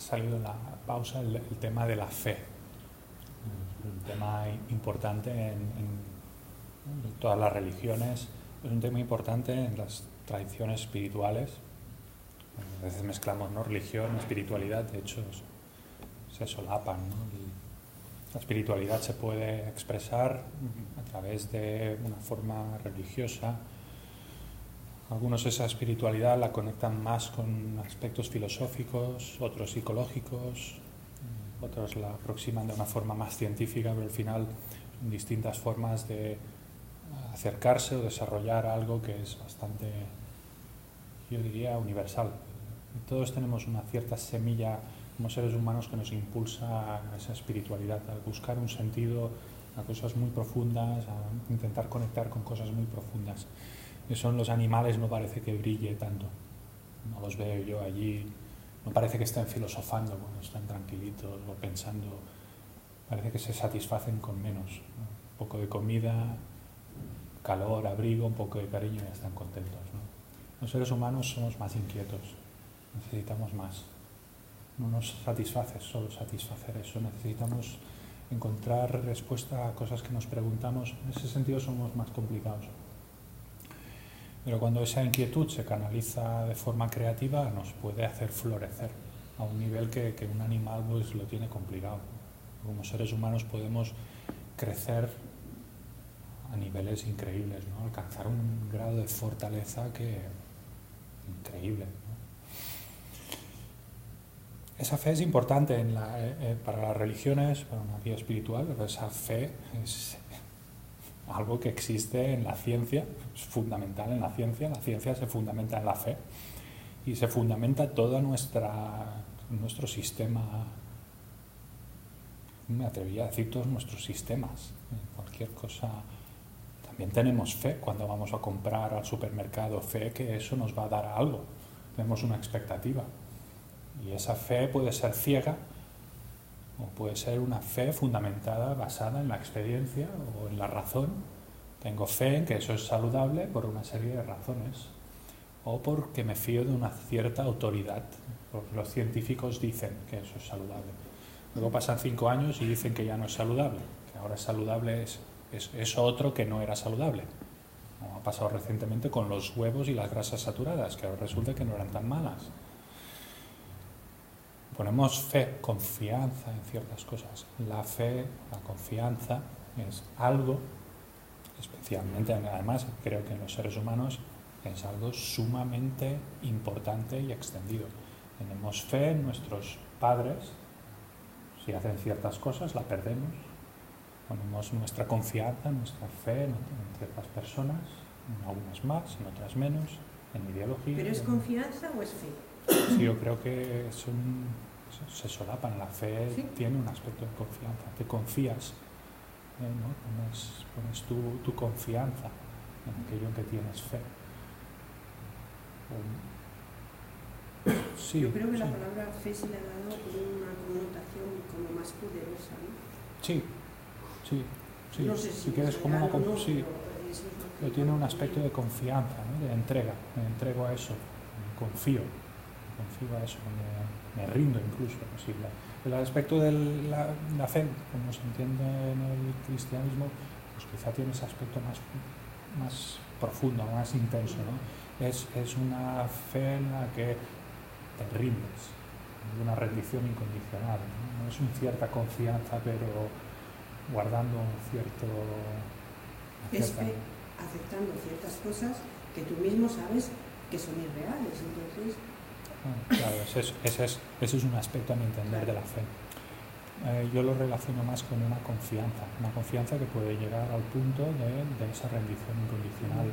salido en la pausa el tema de la fe. Un tema importante en todas las religiones, es un tema importante en las tradiciones espirituales. A veces mezclamos, ¿no?, religión, espiritualidad, de hecho se solapan, ¿no? La espiritualidad se puede expresar a través de una forma religiosa. Algunos esa espiritualidad la conectan más con aspectos filosóficos, otros psicológicos, otros la aproximan de una forma más científica, pero al final son distintas formas de acercarse o desarrollar algo que es bastante, yo diría, universal. Todos tenemos una cierta semilla como seres humanos que nos impulsa a esa espiritualidad, a buscar un sentido, a cosas muy profundas, a intentar conectar con cosas muy profundas. Eso en los animales no parece que brille tanto, no los veo yo allí, no parece que estén filosofando cuando están tranquilitos o pensando, parece que se satisfacen con menos, ¿no? Un poco de comida, calor, abrigo, un poco de cariño y ya están contentos, ¿no? Los seres humanos somos más inquietos, necesitamos más. No nos satisface solo satisfacer eso, necesitamos encontrar respuesta a cosas que nos preguntamos. En ese sentido somos más complicados. Pero cuando esa inquietud se canaliza de forma creativa nos puede hacer florecer a un nivel que un animal pues lo tiene complicado. Como seres humanos podemos crecer a niveles increíbles, ¿no? Alcanzar un grado de fortaleza que increíble, ¿no? Esa fe es importante para las religiones, para una vida espiritual, pero esa fe es algo que existe en la ciencia, es fundamental en la ciencia se fundamenta en la fe y se fundamenta todo nuestro sistema, me atrevería a decir todos nuestros sistemas, cualquier cosa. También tenemos fe cuando vamos a comprar al supermercado, fe que eso nos va a dar algo, tenemos una expectativa. Y esa fe puede ser ciega o puede ser una fe fundamentada, basada en la experiencia o en la razón. Tengo fe en que eso es saludable por una serie de razones o porque me fío de una cierta autoridad. Porque los científicos dicen que eso es saludable. Luego pasan 5 años y dicen que ya no es saludable, que ahora es saludable es otro que no era saludable. Como ha pasado recientemente con los huevos y las grasas saturadas, que ahora resulta que no eran tan malas. Ponemos fe, confianza en ciertas cosas. La fe, la confianza es algo, especialmente además creo que en los seres humanos es algo sumamente importante y extendido. Tenemos fe en nuestros padres, si hacen ciertas cosas la perdemos. Ponemos nuestra confianza, nuestra fe en ciertas personas, en algunas más, en otras menos, en ideología. ¿Pero es confianza o es fe? Sí, yo creo que se solapan. La fe, ¿sí?, tiene un aspecto de confianza. Te confías, ¿no? Pones tu confianza en aquello en que tienes fe. Sí, yo creo que sí. La palabra fe se le ha dado una connotación como más poderosa, ¿no? Sí. No sé si quieres como una no, sí, pero tiene un aspecto de confianza, ¿no? De entrega. Me entrego a eso, me confío a eso, me rindo incluso. Sí. El aspecto de la fe, como se entiende en el cristianismo, pues quizá tiene ese aspecto más profundo, más intenso, ¿no? Es una fe en la que te rindes, una rendición incondicional, ¿no? No es una cierta confianza, pero guardando es fe aceptando ciertas cosas que tú mismo sabes que son irreales, entonces... Claro, ese es un aspecto a mi entender de la fe. Yo lo relaciono más con una confianza que puede llegar al punto de esa rendición incondicional.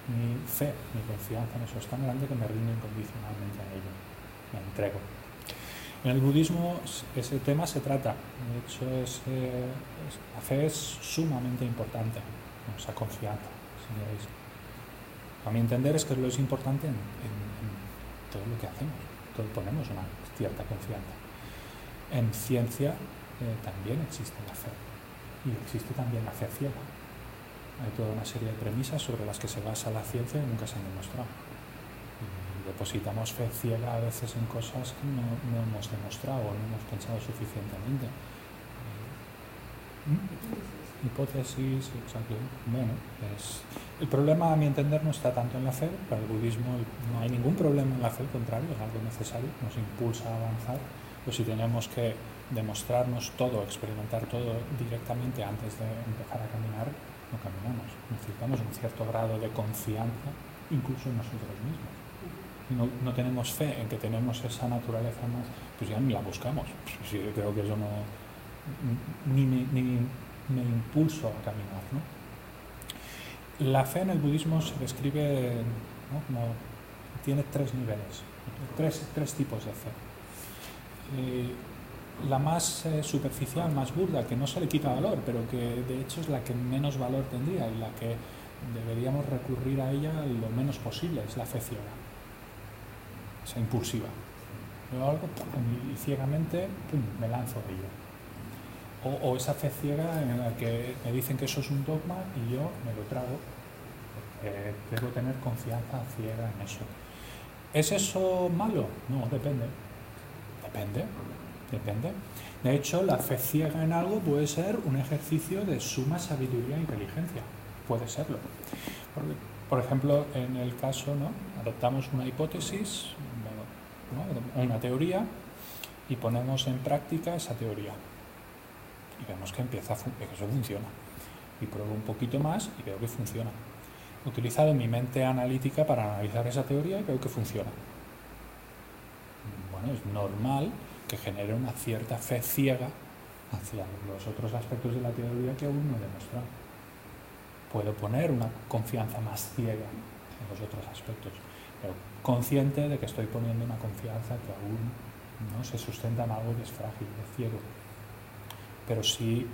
Mi fe, mi confianza en eso es tan grande que me rindo incondicionalmente a ello, me entrego. En el budismo ese tema se trata, de hecho la fe es sumamente importante, esa confianza, si veis. A mi entender es que lo es importante en todo lo que hacemos, ponemos una cierta confianza. En ciencia también existe la fe y existe también la fe ciega. Hay toda una serie de premisas sobre las que se basa la ciencia y nunca se han demostrado. Y depositamos fe ciega a veces en cosas que no hemos demostrado o no hemos pensado suficientemente. Hipótesis, exacto. Bueno, el problema, a mi entender, no está tanto en la fe. Para el budismo no hay ningún problema en la fe, al contrario, es algo necesario, nos impulsa a avanzar. Pero si tenemos que demostrarnos todo, experimentar todo directamente antes de empezar a caminar, no caminamos. Necesitamos un cierto grado de confianza, incluso en nosotros mismos. Y no tenemos fe en que tenemos esa naturaleza más, pues ya ni la buscamos. Pues yo creo que eso no... ni me impulso a caminar, ¿no? La fe en el budismo se describe, ¿no?, como tiene 3 niveles, tres tipos de fe. La más superficial, más burda, que no se le quita valor, pero que de hecho es la que menos valor tendría y la que deberíamos recurrir a ella lo menos posible, es la fe ciega, esa impulsiva. Veo algo y ciegamente me lanzo de ello. O esa fe ciega en la que me dicen que eso es un dogma y yo me lo trago, porque debo tener confianza ciega en eso. ¿Es eso malo? No, depende. De hecho, la fe ciega en algo puede ser un ejercicio de suma sabiduría e inteligencia. Puede serlo. Por ejemplo, en el caso, ¿no?, adoptamos una hipótesis, ¿no?, una teoría, y ponemos en práctica esa teoría. Y vemos que que eso funciona. Y pruebo un poquito más y veo que funciona. He utilizado mi mente analítica para analizar esa teoría y veo que funciona. Bueno, es normal que genere una cierta fe ciega hacia los otros aspectos de la teoría que aún no he demostrado. Puedo poner una confianza más ciega en los otros aspectos, pero consciente de que estoy poniendo una confianza que aún no se sustenta en algo que es frágil, es ciego. Pero si,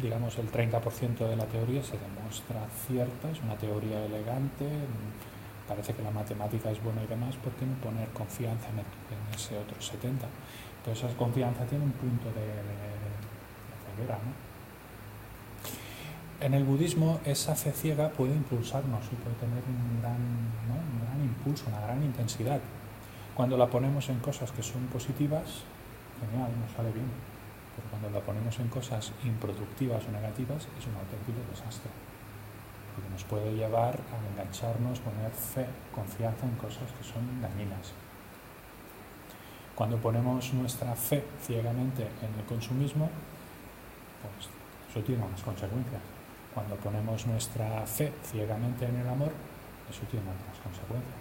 digamos, el 30% de la teoría se demuestra cierta, es una teoría elegante, parece que la matemática es buena y demás, ¿por qué no poner confianza en ese otro 70%? Entonces esa confianza tiene un punto de ceguera, ¿no? En el budismo esa fe ciega puede impulsarnos y puede tener un gran impulso, una gran intensidad. Cuando la ponemos en cosas que son positivas, genial, nos sale bien. Pero cuando la ponemos en cosas improductivas o negativas es un auténtico desastre, porque nos puede llevar a engancharnos, poner fe, confianza en cosas que son dañinas. Cuando ponemos nuestra fe ciegamente en el consumismo, pues eso tiene unas consecuencias. Cuando ponemos nuestra fe ciegamente en el amor, eso tiene otras consecuencias.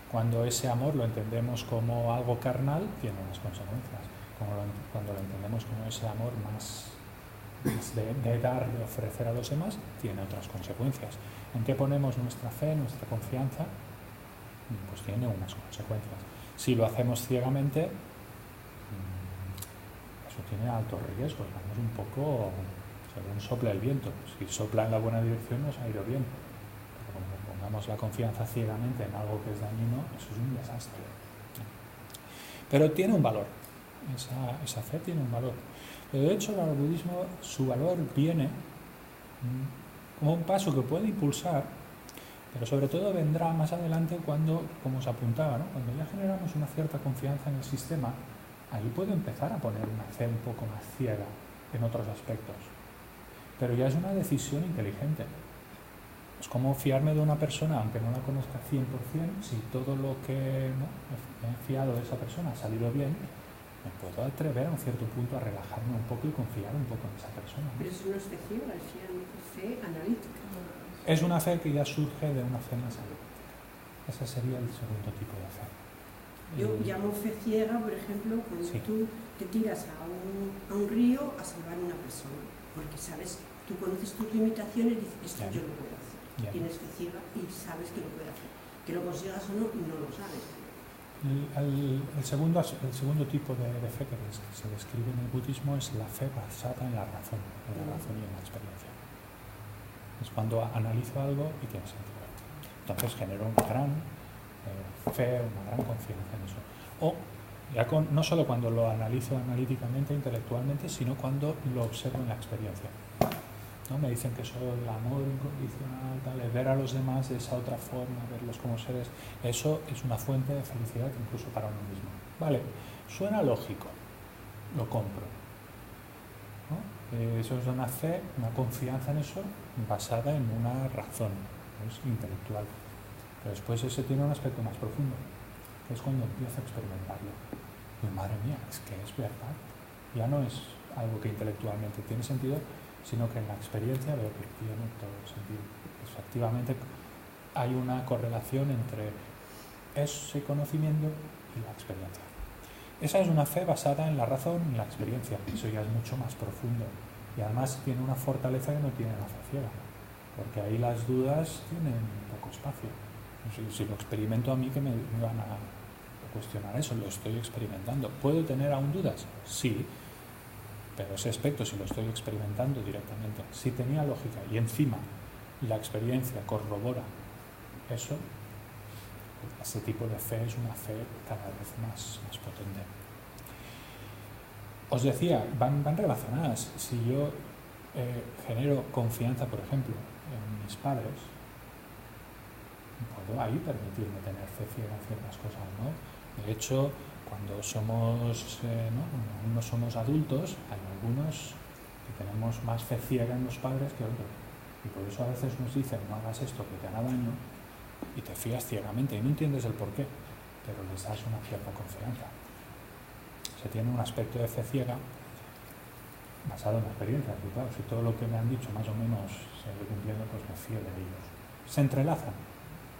Cuando ese amor lo entendemos como algo carnal, tiene unas consecuencias. Cuando lo entendemos como ese amor más de dar, de ofrecer a los demás, tiene otras consecuencias. ¿En qué ponemos nuestra fe, nuestra confianza? Pues tiene unas consecuencias. Si lo hacemos ciegamente, eso tiene altos riesgos. Vamos un poco según sopla el viento. Si sopla en la buena dirección nos ha ido bien. Pero cuando pongamos la confianza ciegamente en algo que es dañino, eso es un desastre. Pero tiene un valor. Esa fe tiene un valor. Pero de hecho, el budismo, su valor viene como un paso que puede impulsar, pero sobre todo vendrá más adelante cuando, como os apuntaba, ¿no?, cuando ya generamos una cierta confianza en el sistema, ahí puedo empezar a poner una fe un poco más ciega en otros aspectos. Pero ya es una decisión inteligente. Es como fiarme de una persona, aunque no la conozca 100%, si todo lo que me he fiado de esa persona ha salido bien, me puedo atrever a un cierto punto a relajarme un poco y confiar un poco en esa persona, ¿no? Pero eso no es fe ciega, es fe analítica. Es una fe que ya surge de una fe más analítica. Ese sería el segundo tipo de fe. Yo llamo fe ciega, por ejemplo, cuando tú te tiras a un río a salvar a una persona, porque sabes, tú conoces tus limitaciones y dices, esto yo lo puedo hacer. Tienes fe ciega y sabes que lo puedes hacer. Que lo consigas o no, no lo sabes. El segundo tipo de fe que se describe en el budismo es la fe basada en la razón y en la experiencia. Es cuando analizo algo y tiene sentido. Entonces genero una gran fe, una gran confianza en eso. O ya no solo cuando lo analizo analíticamente, intelectualmente, sino cuando lo observo en la experiencia. ¿no? Me dicen que eso, el amor incondicional, tal, es ver a los demás de esa otra forma, verlos como seres, eso es una fuente de felicidad incluso para uno mismo. Vale, suena lógico, lo compro, ¿no? Eso es una fe, una confianza en eso basada en una razón, ¿no? Es intelectual. Pero después ese tiene un aspecto más profundo, que es cuando empiezo a experimentarlo. Y madre mía, es que es verdad. Ya no es algo que intelectualmente tiene sentido, sino que en la experiencia veo que tiene todo sentido. Efectivamente, hay una correlación entre ese conocimiento y la experiencia. Esa es una fe basada en la razón y en la experiencia. Eso ya es mucho más profundo. Y además tiene una fortaleza que no tiene la fe ciega, porque ahí las dudas tienen poco espacio. Si lo experimento a mí, que me van a cuestionar eso, lo estoy experimentando. ¿Puedo tener aún dudas? Sí, pero ese aspecto, si lo estoy experimentando directamente, si tenía lógica y encima la experiencia corrobora eso, ese tipo de fe es una fe cada vez más potente. Os decía, van relacionadas. Si yo genero confianza, por ejemplo, en mis padres, puedo ahí permitirme tener fe ciega en ciertas cosas, ¿no? De hecho, cuando somos, aún no somos adultos, hay algunos que tenemos más fe ciega en los padres que otros. Y por eso a veces nos dicen, no hagas esto que te hará daño, y te fías ciegamente y no entiendes el porqué, pero les das una cierta confianza. Se tiene un aspecto de fe ciega basado en la experiencia, y claro, si todo lo que me han dicho más o menos se va cumpliendo, pues me fío de ellos. Se entrelazan,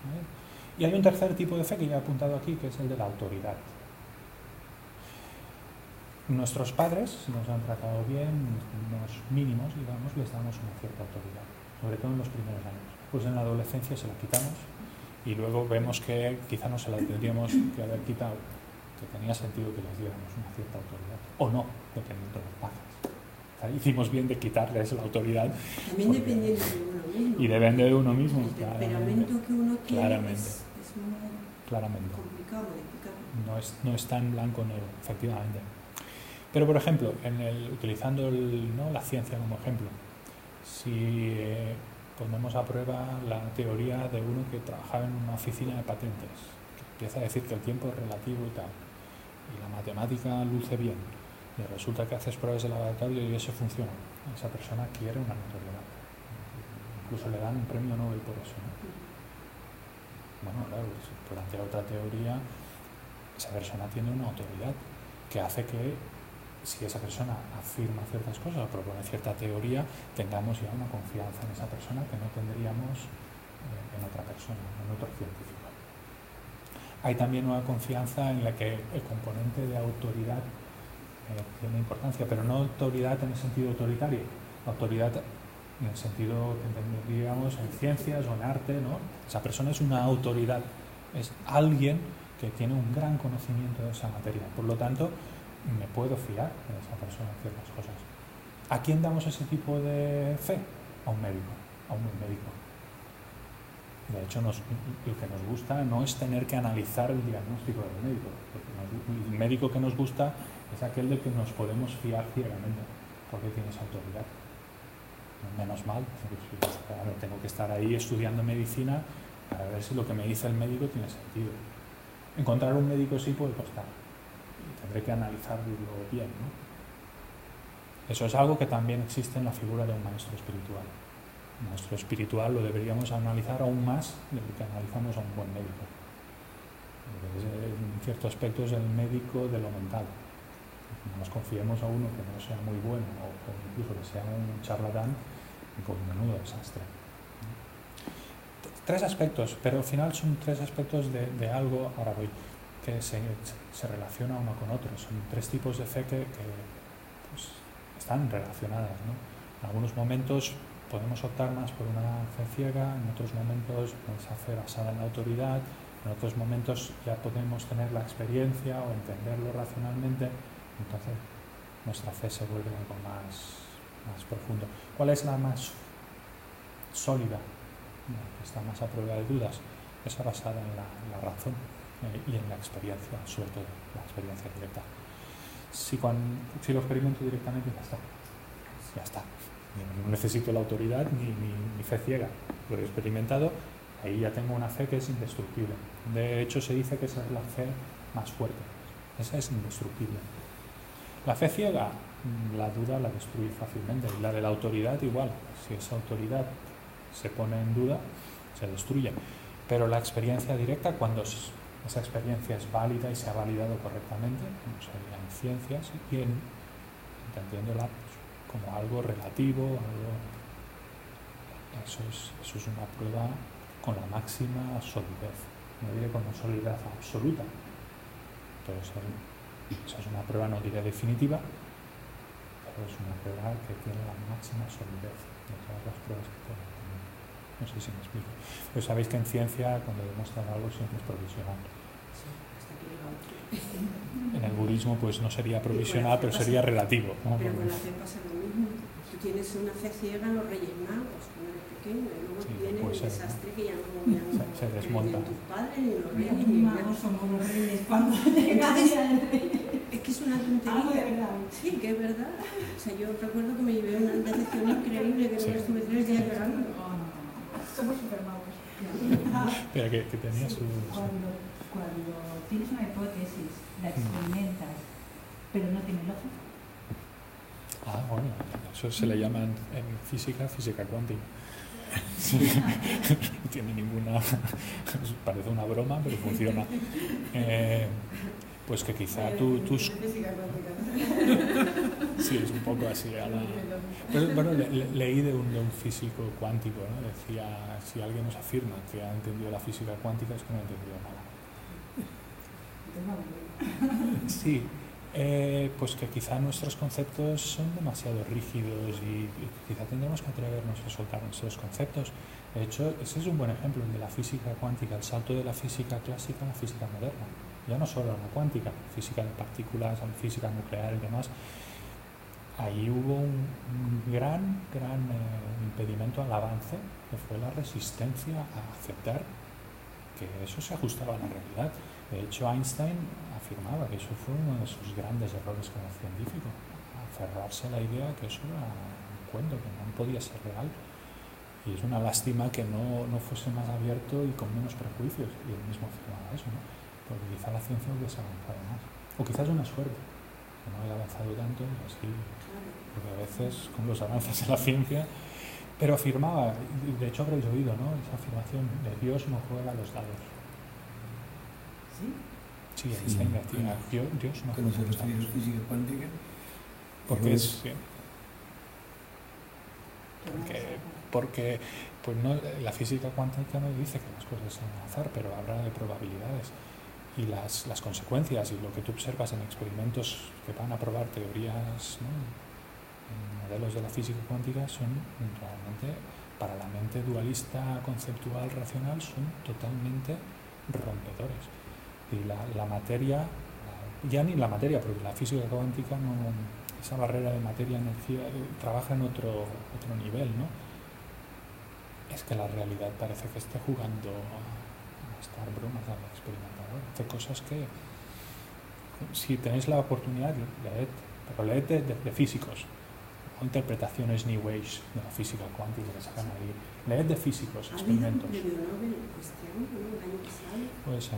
¿vale? Y hay un tercer tipo de fe que ya he apuntado aquí, que es el de la autoridad. Nuestros padres, si nos han tratado bien, unos mínimos, digamos, les damos una cierta autoridad, sobre todo en los primeros años. Pues en la adolescencia se la quitamos y luego vemos que quizá no se la tendríamos que haber quitado, que tenía sentido que les diéramos una cierta autoridad, o no, dependiendo de los padres. Hicimos bien de quitarles la autoridad. También dependiendo de uno mismo. Y depende de uno mismo. El temperamento que uno tiene claramente. Es muy complicado modificarlo. No es tan blanco o negro, efectivamente. Pero, por ejemplo, utilizando la ciencia como ejemplo, si ponemos a prueba la teoría de uno que trabajaba en una oficina de patentes, que empieza a decir que el tiempo es relativo y tal, y la matemática luce bien, y resulta que haces pruebas de laboratorio y eso funciona, esa persona quiere una notoriedad. Incluso le dan un premio Nobel por eso, ¿no? Bueno, claro, durante otra teoría, esa persona tiene una autoridad que hace que, si esa persona afirma ciertas cosas o propone cierta teoría, tengamos ya una confianza en esa persona que no tendríamos en otra persona, en otro científico. Hay también una confianza en la que el componente de autoridad tiene importancia, pero no autoridad en el sentido autoritario, autoridad en el sentido que entenderíamos en ciencias o en arte, ¿no? Esa persona es una autoridad, es alguien que tiene un gran conocimiento de esa materia, por lo tanto, me puedo fiar de esa persona en ciertas cosas. ¿A quién damos ese tipo de fe? A un médico, a un buen médico. De hecho, lo que nos gusta no es tener que analizar el diagnóstico del médico, porque el médico que nos gusta es aquel de que nos podemos fiar ciegamente, porque tiene esa autoridad. Menos mal, pues, claro, tengo que estar ahí estudiando medicina para ver si lo que me dice el médico tiene sentido. Encontrar un médico sí puede costar, y tendré que analizarlo bien, ¿no? Eso es algo que también existe en la figura de un maestro espiritual. Un maestro espiritual lo deberíamos analizar aún más de lo que analizamos a un buen médico. En cierto aspecto es el médico de lo mental. No nos confiemos a uno que no sea muy bueno o incluso que sea un charlatán, pues menudo desastre. Tres aspectos, pero al final son tres aspectos de algo, ahora voy, que se relaciona uno con otro. Son tres tipos de fe que pues, están relacionadas, ¿no? En algunos momentos podemos optar más por una fe ciega, en otros momentos esa fe basada en la autoridad, en otros momentos ya podemos tener la experiencia o entenderlo racionalmente. Entonces, nuestra fe se vuelve algo más profundo. ¿Cuál es la más sólida? Que está más a prueba de dudas. Esa basada en la razón y en la experiencia, sobre todo la experiencia directa. Si lo experimento directamente, ya está. No necesito la autoridad ni fe ciega, lo he experimentado, ahí ya tengo una fe que es indestructible. De hecho, se dice que esa es la fe más fuerte, esa es indestructible. La fe ciega, la duda la destruye fácilmente, y la de la autoridad igual, si esa autoridad se pone en duda, se destruye. Pero la experiencia directa, cuando esa experiencia es válida y se ha validado correctamente, como sería en ciencias, y entendiéndola como algo relativo, eso es una prueba con la máxima solidez. No diré con una solidez absoluta, pero esa es una prueba, no diré definitiva, pero es una prueba que tiene la máxima solidez de todas las pruebas que pueden tener. No sé si me explico. Pero sabéis que en ciencia, cuando demuestran algo, siempre es provisional. En el budismo pues no sería provisional, pero sería relativo, ¿no? Pero con la fe pasa lo mismo. Tú tienes una fe ciega en los Reyes Magos cuando eres pequeño, y luego viene el desastre que ya no se desmonta. Ni tus padres, ni los reyes, Los ni magos somos los reyes cuando es que es una tontería. Sí, que es verdad. O sea, yo recuerdo que me llevé una decepción increíble, que no estuve 3 días llorando. Somos super magos. Pero que tenía su... Cuando tienes una hipótesis, la experimentas, pero no tiene lógica. Ah, bueno, eso se le llama en física cuántica. No tiene ninguna... Parece una broma, pero funciona. Pues que quizá tus... Sí, es un poco así. Pero, bueno, leí de un físico cuántico, ¿no? Decía, si alguien nos afirma que ha entendido la física cuántica, es que no ha entendido nada. Sí, pues que quizá nuestros conceptos son demasiado rígidos y quizá tendremos que atrevernos a soltar nuestros conceptos. De hecho, ese es un buen ejemplo, el de la física cuántica, el salto de la física clásica a la física moderna. Ya no solo la cuántica, física de partículas, física nuclear y demás. Ahí hubo un gran impedimento al avance, que fue la resistencia a aceptar que eso se ajustaba a la realidad. De hecho, Einstein afirmaba que eso fue uno de sus grandes errores como científico, aferrarse a la idea que eso era un cuento, que no podía ser real. Y es una lástima que no fuese más abierto y con menos prejuicios. Y él mismo afirmaba eso, ¿no? Porque quizá la ciencia hubiese avanzado más. O quizás una suerte, que no haya avanzado tanto y así. Porque a veces con los avances en la ciencia... Pero afirmaba, y de hecho habréis oído, ¿no? Esa afirmación de Dios no juega a los dados. Sí, Einstein decía, Dios no juega a los dados. Física cuántica. Porque es... Porque pues no, la física cuántica no dice que las cosas sean al azar, pero habla de probabilidades. Y las consecuencias y lo que tú observas en experimentos que van a probar teorías, ¿no? Modelos de la física cuántica son realmente, para la mente dualista, conceptual, racional, son totalmente rompedores. Y la materia, ya ni la materia, porque la física cuántica, no, esa barrera de materia-energía trabaja en otro nivel, ¿no? Es que la realidad parece que esté jugando a estar bromas al experimentador. Hace cosas que, si tenéis la oportunidad, leed de físicos. Interpretaciones New Age de la física cuántica que sacan ahí. Leed de físicos, experimentos. ¿Ha habido un premio Nobel este año, el año pasado? Puede ser.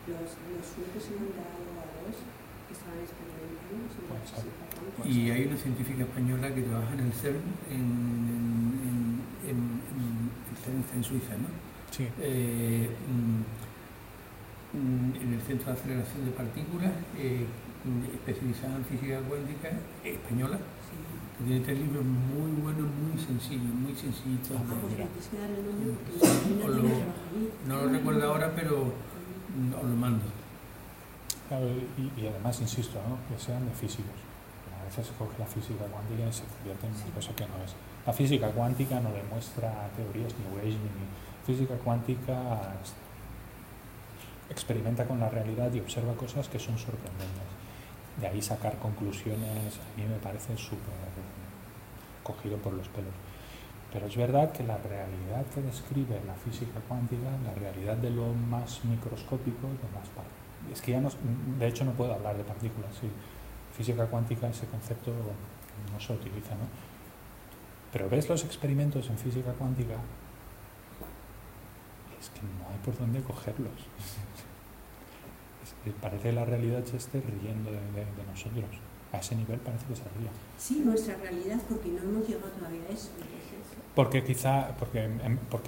Los suecos se han dado a dos que estaban experimentando sobre la física cuántica. Y hay una científica española que trabaja en el CERN, en Suiza, ¿no? Sí. En el Centro de Aceleración de Partículas, especializada en física cuántica, española. Tiene 3 libros muy buenos, muy sencillitos. No lo recuerdo ahora, pero os lo mando. Claro, y además, insisto, ¿no? Que sean de físicos. A veces se coge la física cuántica y se convierte en una cosa que no es. La física cuántica no demuestra teorías New Age ni física cuántica experimenta con la realidad y observa cosas que son sorprendentes. De ahí sacar conclusiones a mí me parece súper cogido por los pelos. Pero es verdad que la realidad que describe la física cuántica, la realidad de lo más microscópico, es que ya no, de hecho no puedo hablar de partículas. Sí. Física cuántica, ese concepto no se utiliza, ¿no? Pero ves los experimentos en física cuántica, es que no hay por dónde cogerlos. Parece que la realidad se esté riendo de nosotros. A ese nivel parece que se ría. Sí, nuestra realidad, porque no hemos llegado todavía a eso. Porque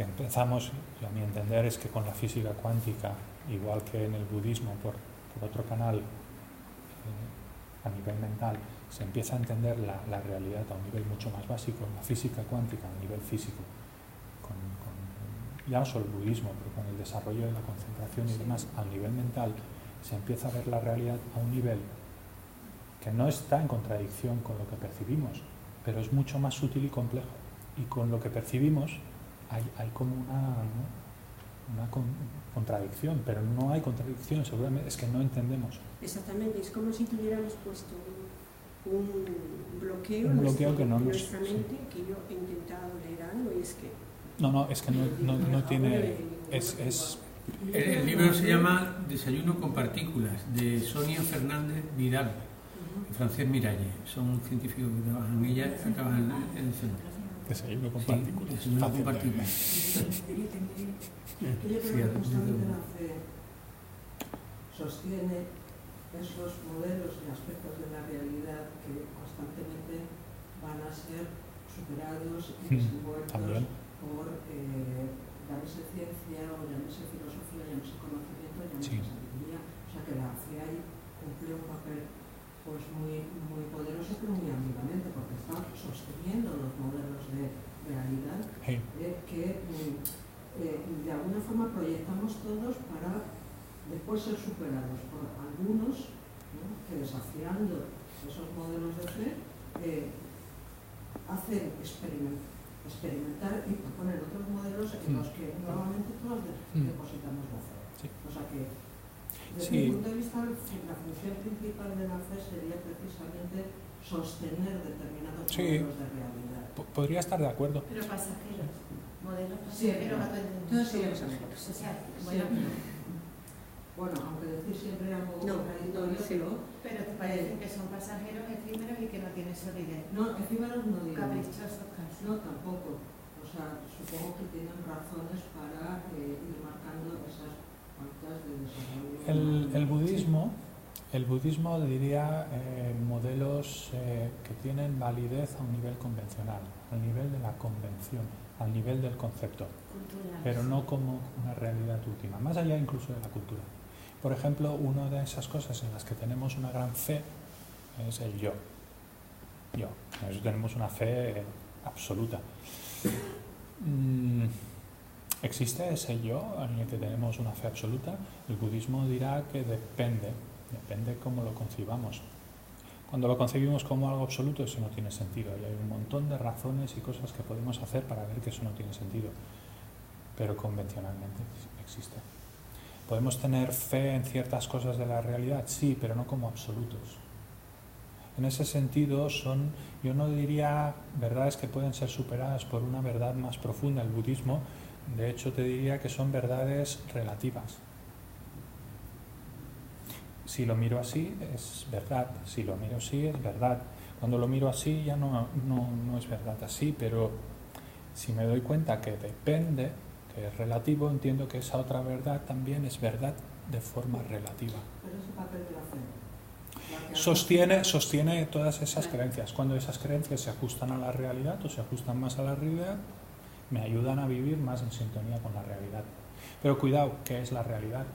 empezamos, y a mi entender, es que con la física cuántica, igual que en el budismo, por otro canal, a nivel mental, se empieza a entender la realidad a un nivel mucho más básico, la física cuántica a nivel físico, ya no solo el budismo, pero con el desarrollo de la concentración y demás, a nivel mental, se empieza a ver la realidad a un nivel que no está en contradicción con lo que percibimos, pero es mucho más sutil y complejo. Y con lo que percibimos hay como una contradicción, pero no hay contradicción, seguramente es que no entendemos. Exactamente, es como si tuviéramos puesto un bloqueo, que no en nuestra mente, que yo he intentado leer algo y es que... No, es que no tiene... El libro se llama Desayuno con partículas, de Sonia Fernández Vidal y Francesc Miralles. Son científicos que trabajan en ella, trabajan en el centro. Desayuno con partículas. Desayuno con partículas. Yo creo que justamente la fe sostiene esos modelos y aspectos de la realidad que constantemente van a ser superados y desenvueltos por llámese ciencia o llámese filosofía, llámese conocimiento, llámese sabiduría. O sea que la fe ahí cumple un papel pues muy poderoso, pero muy ambiguamente, porque está sosteniendo los modelos de realidad que de alguna forma proyectamos todos para después ser superados por algunos, ¿no?, que desafiando esos modelos de fe hacen experimentar y proponer otros modelos en los que nuevamente todos depositamos la fe. Sí. O sea que desde mi punto de vista la función principal de la fe sería precisamente sostener determinados modelos de realidad. Podría estar de acuerdo. Pero pasajeros, modelos pasajeros a tu entender. Todos son pasajeros. O sea, Bueno, aunque decir siempre algo contradictorio, pero te parecen que son pasajeros, efímeros y que no tienen solidez. No, efímeros no digo. Caprichosos casi. No, tampoco. O sea, supongo que tienen razones para ir marcando esas pautas de desarrollo. El budismo diría modelos que tienen validez a un nivel convencional, al nivel de la convención, al nivel del concepto, cultural, pero no como una realidad última, más allá incluso de la cultura. Por ejemplo, una de esas cosas en las que tenemos una gran fe es el yo. Nosotros tenemos una fe absoluta. ¿Existe ese yo en el que tenemos una fe absoluta? El budismo dirá que depende cómo lo concibamos. Cuando lo concebimos como algo absoluto, eso no tiene sentido. Y hay un montón de razones y cosas que podemos hacer para ver que eso no tiene sentido. Pero convencionalmente existe. ¿Podemos tener fe en ciertas cosas de la realidad? Sí, pero no como absolutos. En ese sentido yo no diría verdades que pueden ser superadas por una verdad más profunda. El budismo, de hecho, te diría que son verdades relativas. Si lo miro así, es verdad. Si lo miro así, es verdad. Cuando lo miro así, ya no es verdad así, pero si me doy cuenta que depende, que es relativo, entiendo que esa otra verdad también es verdad de forma relativa. Pero ese papel de la fe. Sostiene todas esas creencias. Cuando esas creencias se ajustan a la realidad o se ajustan más a la realidad, me ayudan a vivir más en sintonía con la realidad. Pero cuidado, ¿qué es la realidad?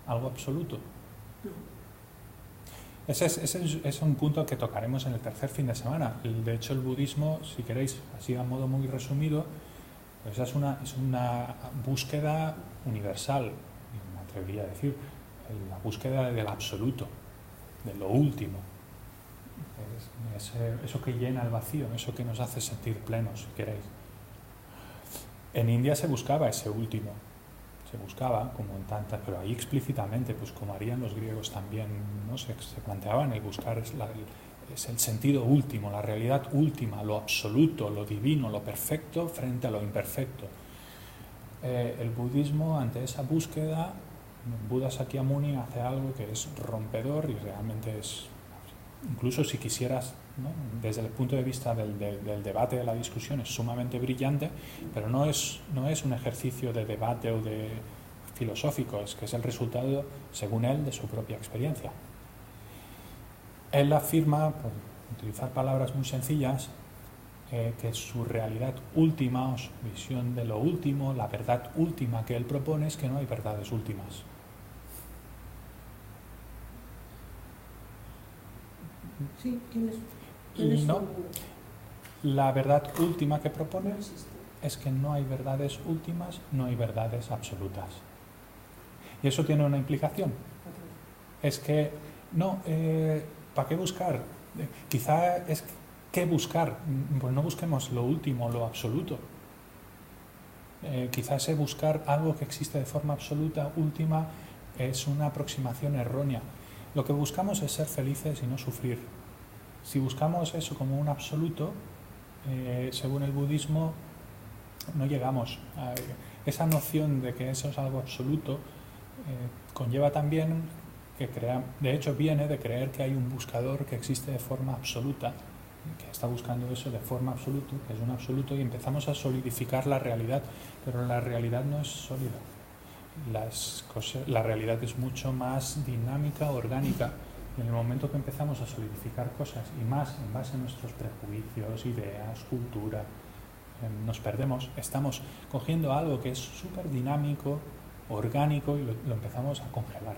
¿Algo absoluto? Ese es un punto que tocaremos en el tercer fin de semana. De hecho, el budismo, si queréis, así a modo muy resumido, pues es una búsqueda universal, me atrevería a decir, la búsqueda del absoluto, de lo último. Eso que llena el vacío, eso que nos hace sentir plenos, si queréis. En India se buscaba ese último. Se buscaba, como en tantas, pero ahí explícitamente, pues como harían los griegos también, ¿no? Se planteaban el buscar es el sentido último, la realidad última, lo absoluto, lo divino, lo perfecto frente a lo imperfecto. El budismo, ante esa búsqueda, Buda Sakyamuni hace algo que es rompedor y realmente es, incluso si quisieras ¿no? Desde el punto de vista del debate, de la discusión, es sumamente brillante, pero no es un ejercicio de debate o de filosófico, es que es el resultado, según él, de su propia experiencia. Él afirma, por utilizar palabras muy sencillas, que su realidad última, o su visión de lo último, la verdad última que él propone, es que no hay verdades últimas. Sí, tienes Y no, la verdad última que propone es que no hay verdades últimas, no hay verdades absolutas. Y eso tiene una implicación. Es que, no, ¿para qué buscar? Quizá es que buscar, pues no busquemos lo último, lo absoluto. Quizás buscar algo que existe de forma absoluta, última, es una aproximación errónea. Lo que buscamos es ser felices y no sufrir. Si buscamos eso como un absoluto, según el budismo, no llegamos a esa noción de que eso es algo absoluto. Conlleva también de hecho viene de creer que hay un buscador que existe de forma absoluta, que está buscando eso de forma absoluta, que es un absoluto, y empezamos a solidificar la realidad, pero la realidad no es sólida. La realidad es mucho más dinámica, orgánica. En el momento que empezamos a solidificar cosas, y más en base a nuestros prejuicios, ideas, cultura, nos perdemos. Estamos cogiendo algo que es súper dinámico, orgánico, y lo empezamos a congelar.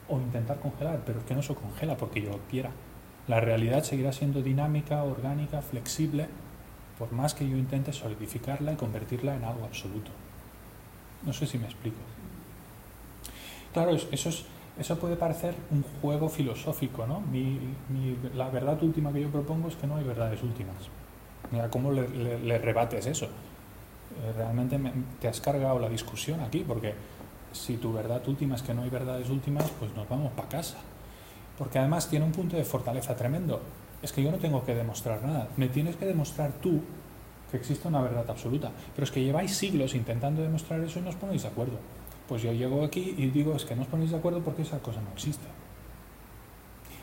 O intentar congelar, pero es que no se congela porque yo quiera. La realidad seguirá siendo dinámica, orgánica, flexible, por más que yo intente solidificarla y convertirla en algo absoluto. No sé si me explico. Claro, eso puede parecer un juego filosófico, ¿no? La verdad última que yo propongo es que no hay verdades últimas. Mira, ¿cómo le rebates eso? Realmente te has cargado la discusión aquí, porque si tu verdad última es que no hay verdades últimas, pues nos vamos para casa. Porque además tiene un punto de fortaleza tremendo. Es que yo no tengo que demostrar nada. Me tienes que demostrar tú que existe una verdad absoluta. Pero es que lleváis siglos intentando demostrar eso y no os ponéis de acuerdo. Pues yo llego aquí y digo, es que no os ponéis de acuerdo porque esa cosa no existe.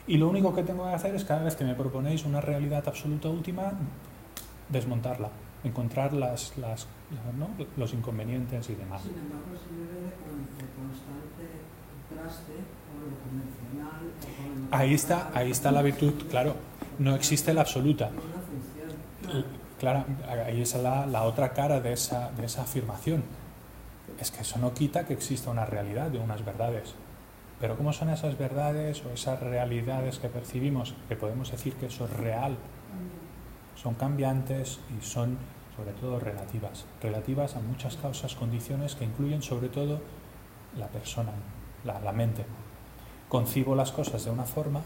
Y lo único que tengo que hacer es, cada vez que me proponéis una realidad absoluta última, desmontarla, encontrar los inconvenientes y demás. Sin embargo, se debe de constante contraste con lo convencional. Ahí está la virtud, claro. No existe la absoluta. Claro, ahí es la otra cara de esa afirmación. Es que eso no quita que exista una realidad de unas verdades. Pero ¿cómo son esas verdades o esas realidades que percibimos? Que podemos decir que eso es real. Son cambiantes y son, sobre todo, relativas a muchas causas, condiciones que incluyen sobre todo la persona, la mente. Concibo las cosas de una forma,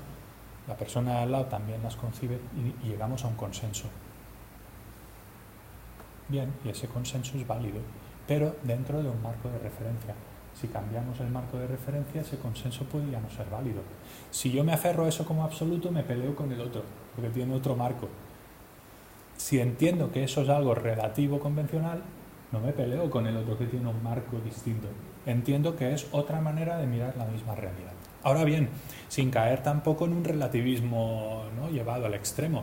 la persona de al lado también las concibe y llegamos a un consenso. Bien, y ese consenso es válido, pero dentro de un marco de referencia. Si cambiamos el marco de referencia, ese consenso puede ya no ser válido. Si yo me aferro a eso como absoluto, me peleo con el otro, porque tiene otro marco. Si entiendo que eso es algo relativo convencional, no me peleo con el otro que tiene un marco distinto. Entiendo que es otra manera de mirar la misma realidad. Ahora bien, sin caer tampoco en un relativismo, ¿no?, llevado al extremo.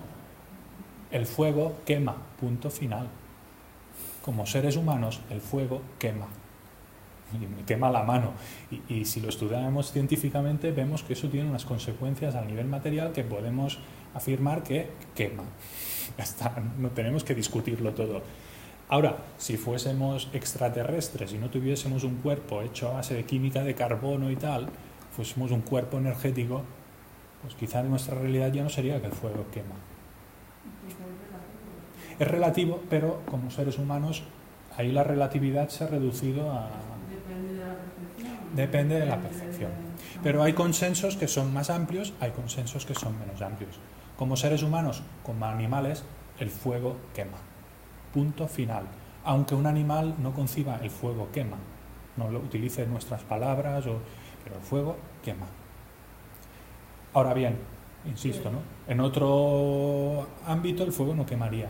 El fuego quema, punto final. Como seres humanos, el fuego quema. Y me quema la mano. Y si lo estudiamos científicamente, vemos que eso tiene unas consecuencias a nivel material que podemos afirmar que quema. Ya está, no tenemos que discutirlo todo. Ahora, si fuésemos extraterrestres y no tuviésemos un cuerpo hecho a base de química de carbono y tal, fuésemos un cuerpo energético, pues quizá nuestra realidad ya no sería que el fuego quema. Es relativo, pero como seres humanos, ahí la relatividad se ha reducido a... Depende de la percepción. Pero hay consensos que son más amplios, hay consensos que son menos amplios. Como seres humanos, como animales, el fuego quema. Punto final. Aunque un animal no conciba el fuego quema, no lo utilice en nuestras palabras, pero el fuego quema. Ahora bien, insisto, ¿no?, en otro ámbito el fuego no quemaría.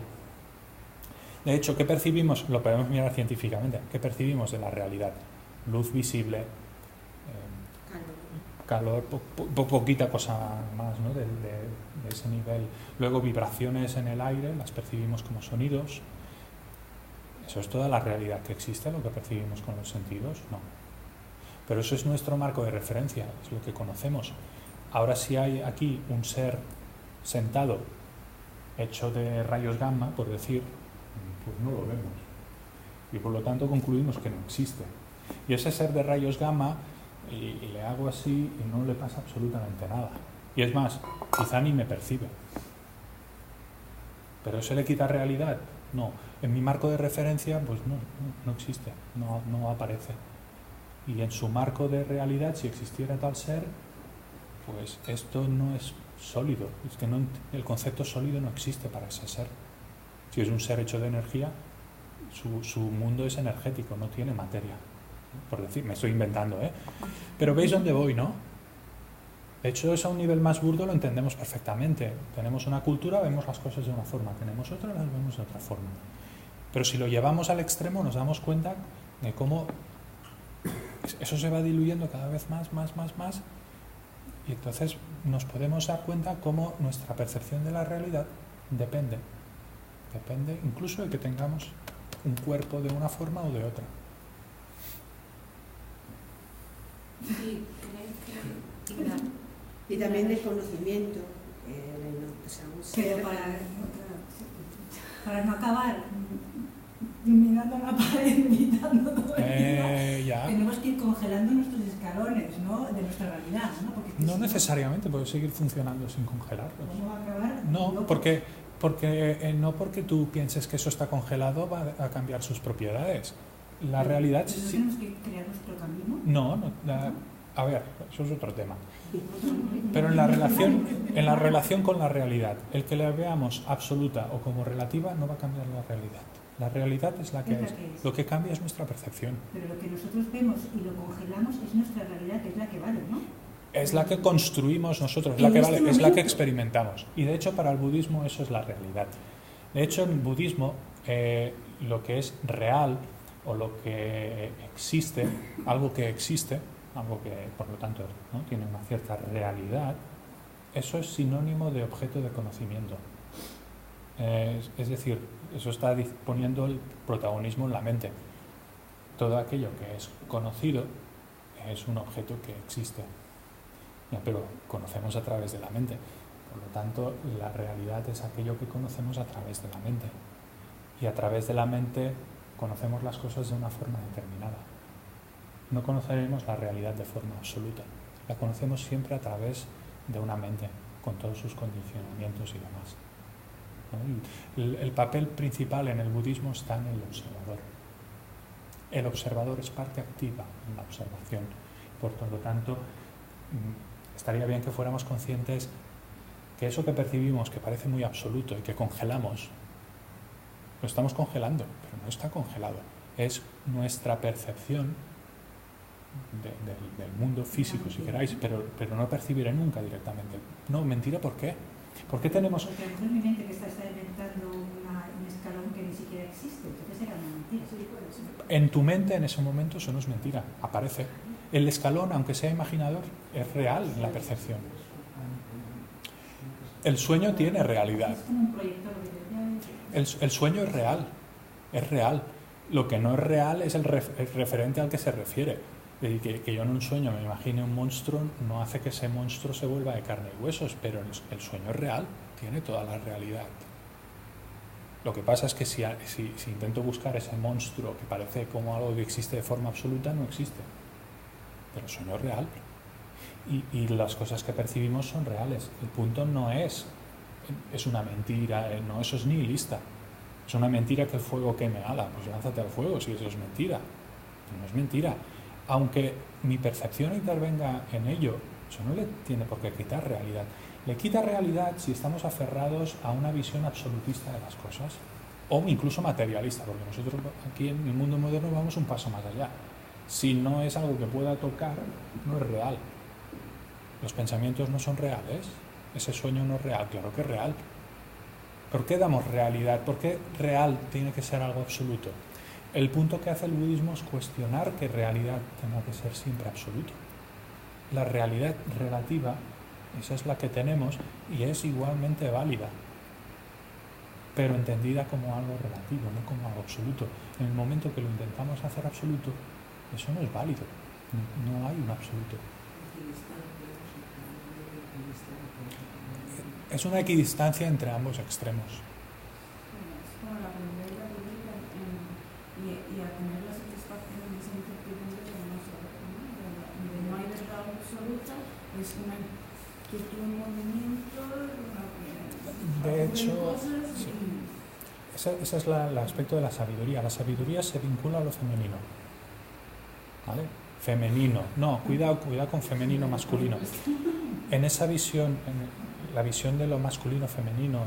De hecho, ¿qué percibimos? Lo podemos mirar científicamente. ¿Qué percibimos de la realidad? Luz visible, calor, poquita cosa más, ¿no? de ese nivel. Luego vibraciones en el aire, las percibimos como sonidos. ¿Eso es toda la realidad que existe, lo que percibimos con los sentidos? No. Pero eso es nuestro marco de referencia, es lo que conocemos. Ahora, si hay aquí un ser sentado hecho de rayos gamma, por decir, pues no lo vemos. Y por lo tanto concluimos que no existe. Y ese ser de rayos gamma, y le hago así y no le pasa absolutamente nada. Y es más, quizá ni me percibe. ¿Pero eso le quita realidad? No. En mi marco de referencia, pues no existe, no aparece. Y en su marco de realidad, si existiera tal ser, pues esto no es sólido. Es que el concepto sólido no existe para ese ser. Si es un ser hecho de energía, su mundo es energético, no tiene materia. Por decir, me estoy inventando, ¿eh? Pero veis dónde voy, ¿no? De hecho, eso a un nivel más burdo lo entendemos perfectamente. Tenemos una cultura, vemos las cosas de una forma, tenemos otra, las vemos de otra forma. Pero si lo llevamos al extremo, nos damos cuenta de cómo eso se va diluyendo cada vez más, y entonces nos podemos dar cuenta cómo nuestra percepción de la realidad depende incluso de que tengamos un cuerpo de una forma o de otra. Y también del conocimiento. Pero para no acabar mirando la pared, meditando todo el día, tenemos que ir congelando nuestros escalones, ¿no? De nuestra realidad, ¿no? Porque no necesariamente puede seguir funcionando sin congelarlos. ¿Cómo va a acabar? No, porque no porque tú pienses que eso está congelado va a cambiar sus propiedades. La realidad... ¿Pero no tenemos que crear nuestro camino? No, a ver, eso es otro tema. Pero en la relación con la realidad, el que la veamos absoluta o como relativa no va a cambiar la realidad. La realidad es la que es. Lo que cambia es nuestra percepción. Pero lo que nosotros vemos y lo congelamos es nuestra realidad, que es la que vale, ¿no? Es la que construimos nosotros, es la que vale, es la que experimentamos. Y de hecho para el budismo eso es la realidad. De hecho en el budismo lo que es real o lo que existe, algo que existe, algo que por lo tanto, ¿no?, tiene una cierta realidad, eso es sinónimo de objeto de conocimiento. Es decir, eso está poniendo el protagonismo en la mente. Todo aquello que es conocido es un objeto que existe, pero conocemos a través de la mente. Por lo tanto, la realidad es aquello que conocemos a través de la mente. Y a través de la mente conocemos las cosas de una forma determinada. No conoceremos la realidad de forma absoluta. La conocemos siempre a través de una mente, con todos sus condicionamientos y demás. ¿No? El papel principal en el budismo está en el observador. El observador es parte activa en la observación. Por lo tanto, estaría bien que fuéramos conscientes que eso que percibimos, que parece muy absoluto y que congelamos, lo estamos congelando, pero no está congelado. Es nuestra percepción del mundo físico, si queráis, pero no percibiré nunca directamente. No, mentira, ¿por qué? ¿Por qué tenemos...? Porque a lo mejor es mi mente que está inventando un escalón que ni siquiera existe, entonces era una mentira. En tu mente en ese momento eso no es mentira, aparece. El escalón, aunque sea imaginador, es real en la percepción. El sueño tiene realidad. El sueño es real. Lo que no es real es el referente al que se refiere. Que yo en un sueño me imagine un monstruo no hace que ese monstruo se vuelva de carne y huesos, pero el sueño es real, tiene toda la realidad. Lo que pasa es que si intento buscar ese monstruo que parece como algo que existe de forma absoluta, no existe. Pero el sueño es real. Y las cosas que percibimos son reales. El punto no es una mentira, no, eso es nihilista. Es una mentira que el fuego queme. Pues lánzate al fuego si eso es mentira. No es mentira. Aunque mi percepción intervenga en ello, eso no le tiene por qué quitar realidad. Le quita realidad si estamos aferrados a una visión absolutista de las cosas, o incluso materialista, porque nosotros aquí en el mundo moderno vamos un paso más allá. Si no es algo que pueda tocar, no es real. Los pensamientos no son reales, ese sueño no es real, claro que es real. ¿Por qué damos realidad? ¿Por qué real tiene que ser algo absoluto? El punto que hace el budismo es cuestionar que realidad tenga que ser siempre absoluto. la realidad relativa, esa es la que tenemos y es igualmente válida, pero entendida como algo relativo, no como algo absoluto. En el momento que lo intentamos hacer absoluto, eso no es válido, no hay un absoluto. Es una equidistancia entre ambos extremos. Es como la primera y a tener la satisfacción de esa incertidumbre de no hay verdad absoluta, es una inquietud en movimiento, de hecho, sí. Ese es el aspecto de la sabiduría. La sabiduría se vincula a lo femenino, ¿vale? Femenino, no, cuidado con femenino, masculino. En esa visión, en la visión de lo masculino femenino,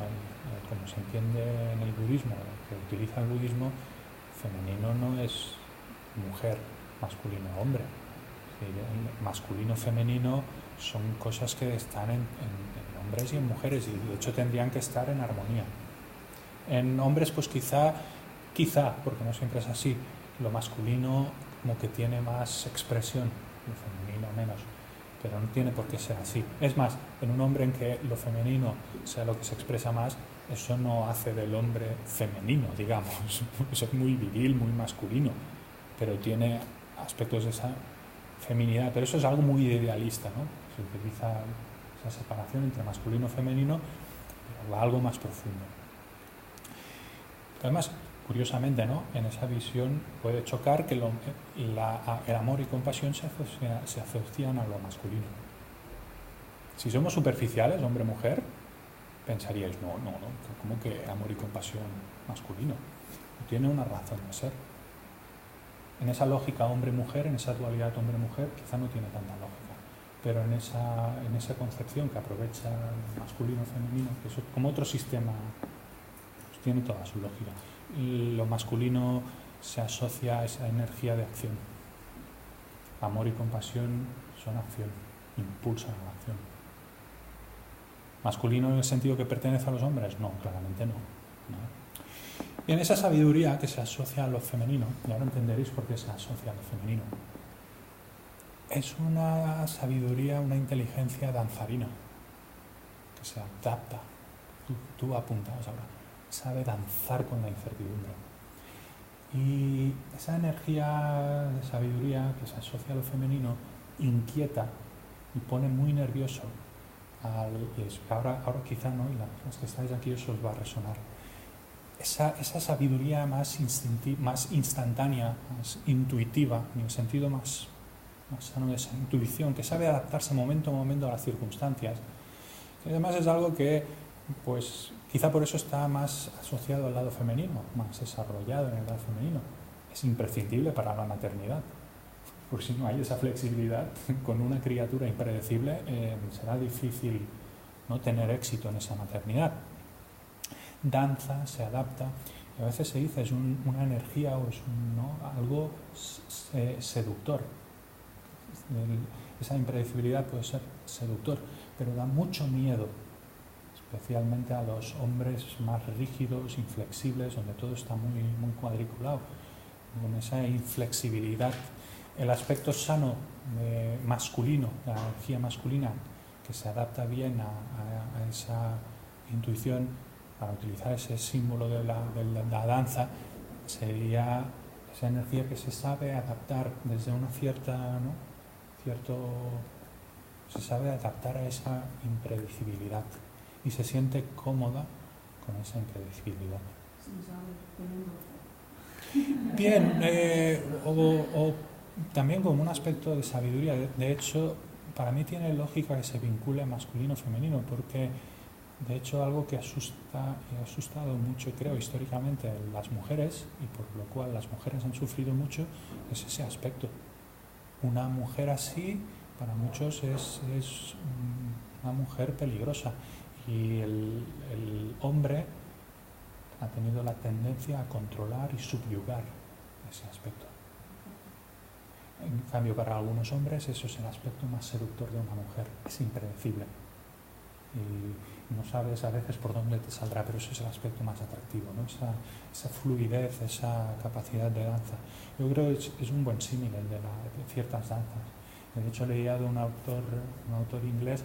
como se entiende en el budismo, que utiliza el budismo, femenino no es mujer, masculino hombre. Masculino femenino son cosas que están en hombres y en mujeres, y de hecho tendrían que estar en armonía. En hombres pues quizá, porque no siempre es así, lo masculino como que tiene más expresión, lo femenino menos, pero no tiene por qué ser así. Es más, en un hombre en que lo femenino sea lo que se expresa más, eso no hace del hombre femenino, digamos. Eso es muy viril, muy masculino, pero tiene aspectos de esa feminidad, pero eso es algo muy idealista, ¿no? Se utiliza esa separación entre masculino y femenino, pero va algo más profundo. Además, curiosamente, ¿no? En esa visión puede chocar que el amor y compasión se asocian a lo masculino. Si somos superficiales, hombre-mujer, pensaríais, no, ¿cómo que amor y compasión masculino? Tiene una razón de ser. En esa lógica hombre-mujer, en esa dualidad hombre-mujer, quizá no tiene tanta lógica, pero en esa concepción que aprovecha el masculino-femenino, que es como otro sistema, pues tiene toda su lógica. Y lo masculino se asocia a esa energía de acción. Amor y compasión son acción, impulsan a la acción. ¿Masculino en el sentido que pertenece a los hombres? No, claramente no. Y en esa sabiduría que se asocia a lo femenino, y ahora entenderéis por qué se asocia a lo femenino, es una sabiduría, una inteligencia danzarina, que se adapta. Tú apuntabas ahora, sabe danzar con la incertidumbre. Y esa energía de sabiduría que se asocia a lo femenino inquieta y pone muy nervioso ahora quizá no, y los que estáis aquí os va a resonar. Esa sabiduría más instantánea, más intuitiva, en el sentido más sano de esa intuición, que sabe adaptarse momento a momento a las circunstancias, que además es algo que, pues, quizá por eso está más asociado al lado femenino, más desarrollado en el lado femenino. Es imprescindible para la maternidad, porque si no hay esa flexibilidad, con una criatura impredecible será difícil no tener éxito en esa maternidad. Danza, se adapta, y a veces se dice es una energía o es algo seductor. Esa impredecibilidad puede ser seductor, pero da mucho miedo, especialmente a los hombres más rígidos, inflexibles, donde todo está muy, muy cuadriculado, con esa inflexibilidad. El aspecto sano masculino, la energía masculina, que se adapta bien a esa intuición, para utilizar ese símbolo de la danza, sería esa energía que se sabe adaptar desde una cierta, se sabe adaptar a esa impredecibilidad y se siente cómoda con esa impredecibilidad. Bien, o también como un aspecto de sabiduría. De hecho, para mí tiene lógica que se vincule masculino-femenino, porque de hecho algo que asusta y ha asustado mucho, creo, históricamente a las mujeres, y por lo cual las mujeres han sufrido mucho, es ese aspecto. Una mujer así, para muchos, es una mujer peligrosa, y el hombre ha tenido la tendencia a controlar y subyugar ese aspecto. En cambio, para algunos hombres eso es el aspecto más seductor de una mujer, es impredecible. Y no sabes a veces por dónde te saldrá, pero eso es el aspecto más atractivo, ¿no? Esa fluidez, esa capacidad de danza. Yo creo que es un buen símil el de ciertas danzas. De hecho, leía de un autor inglés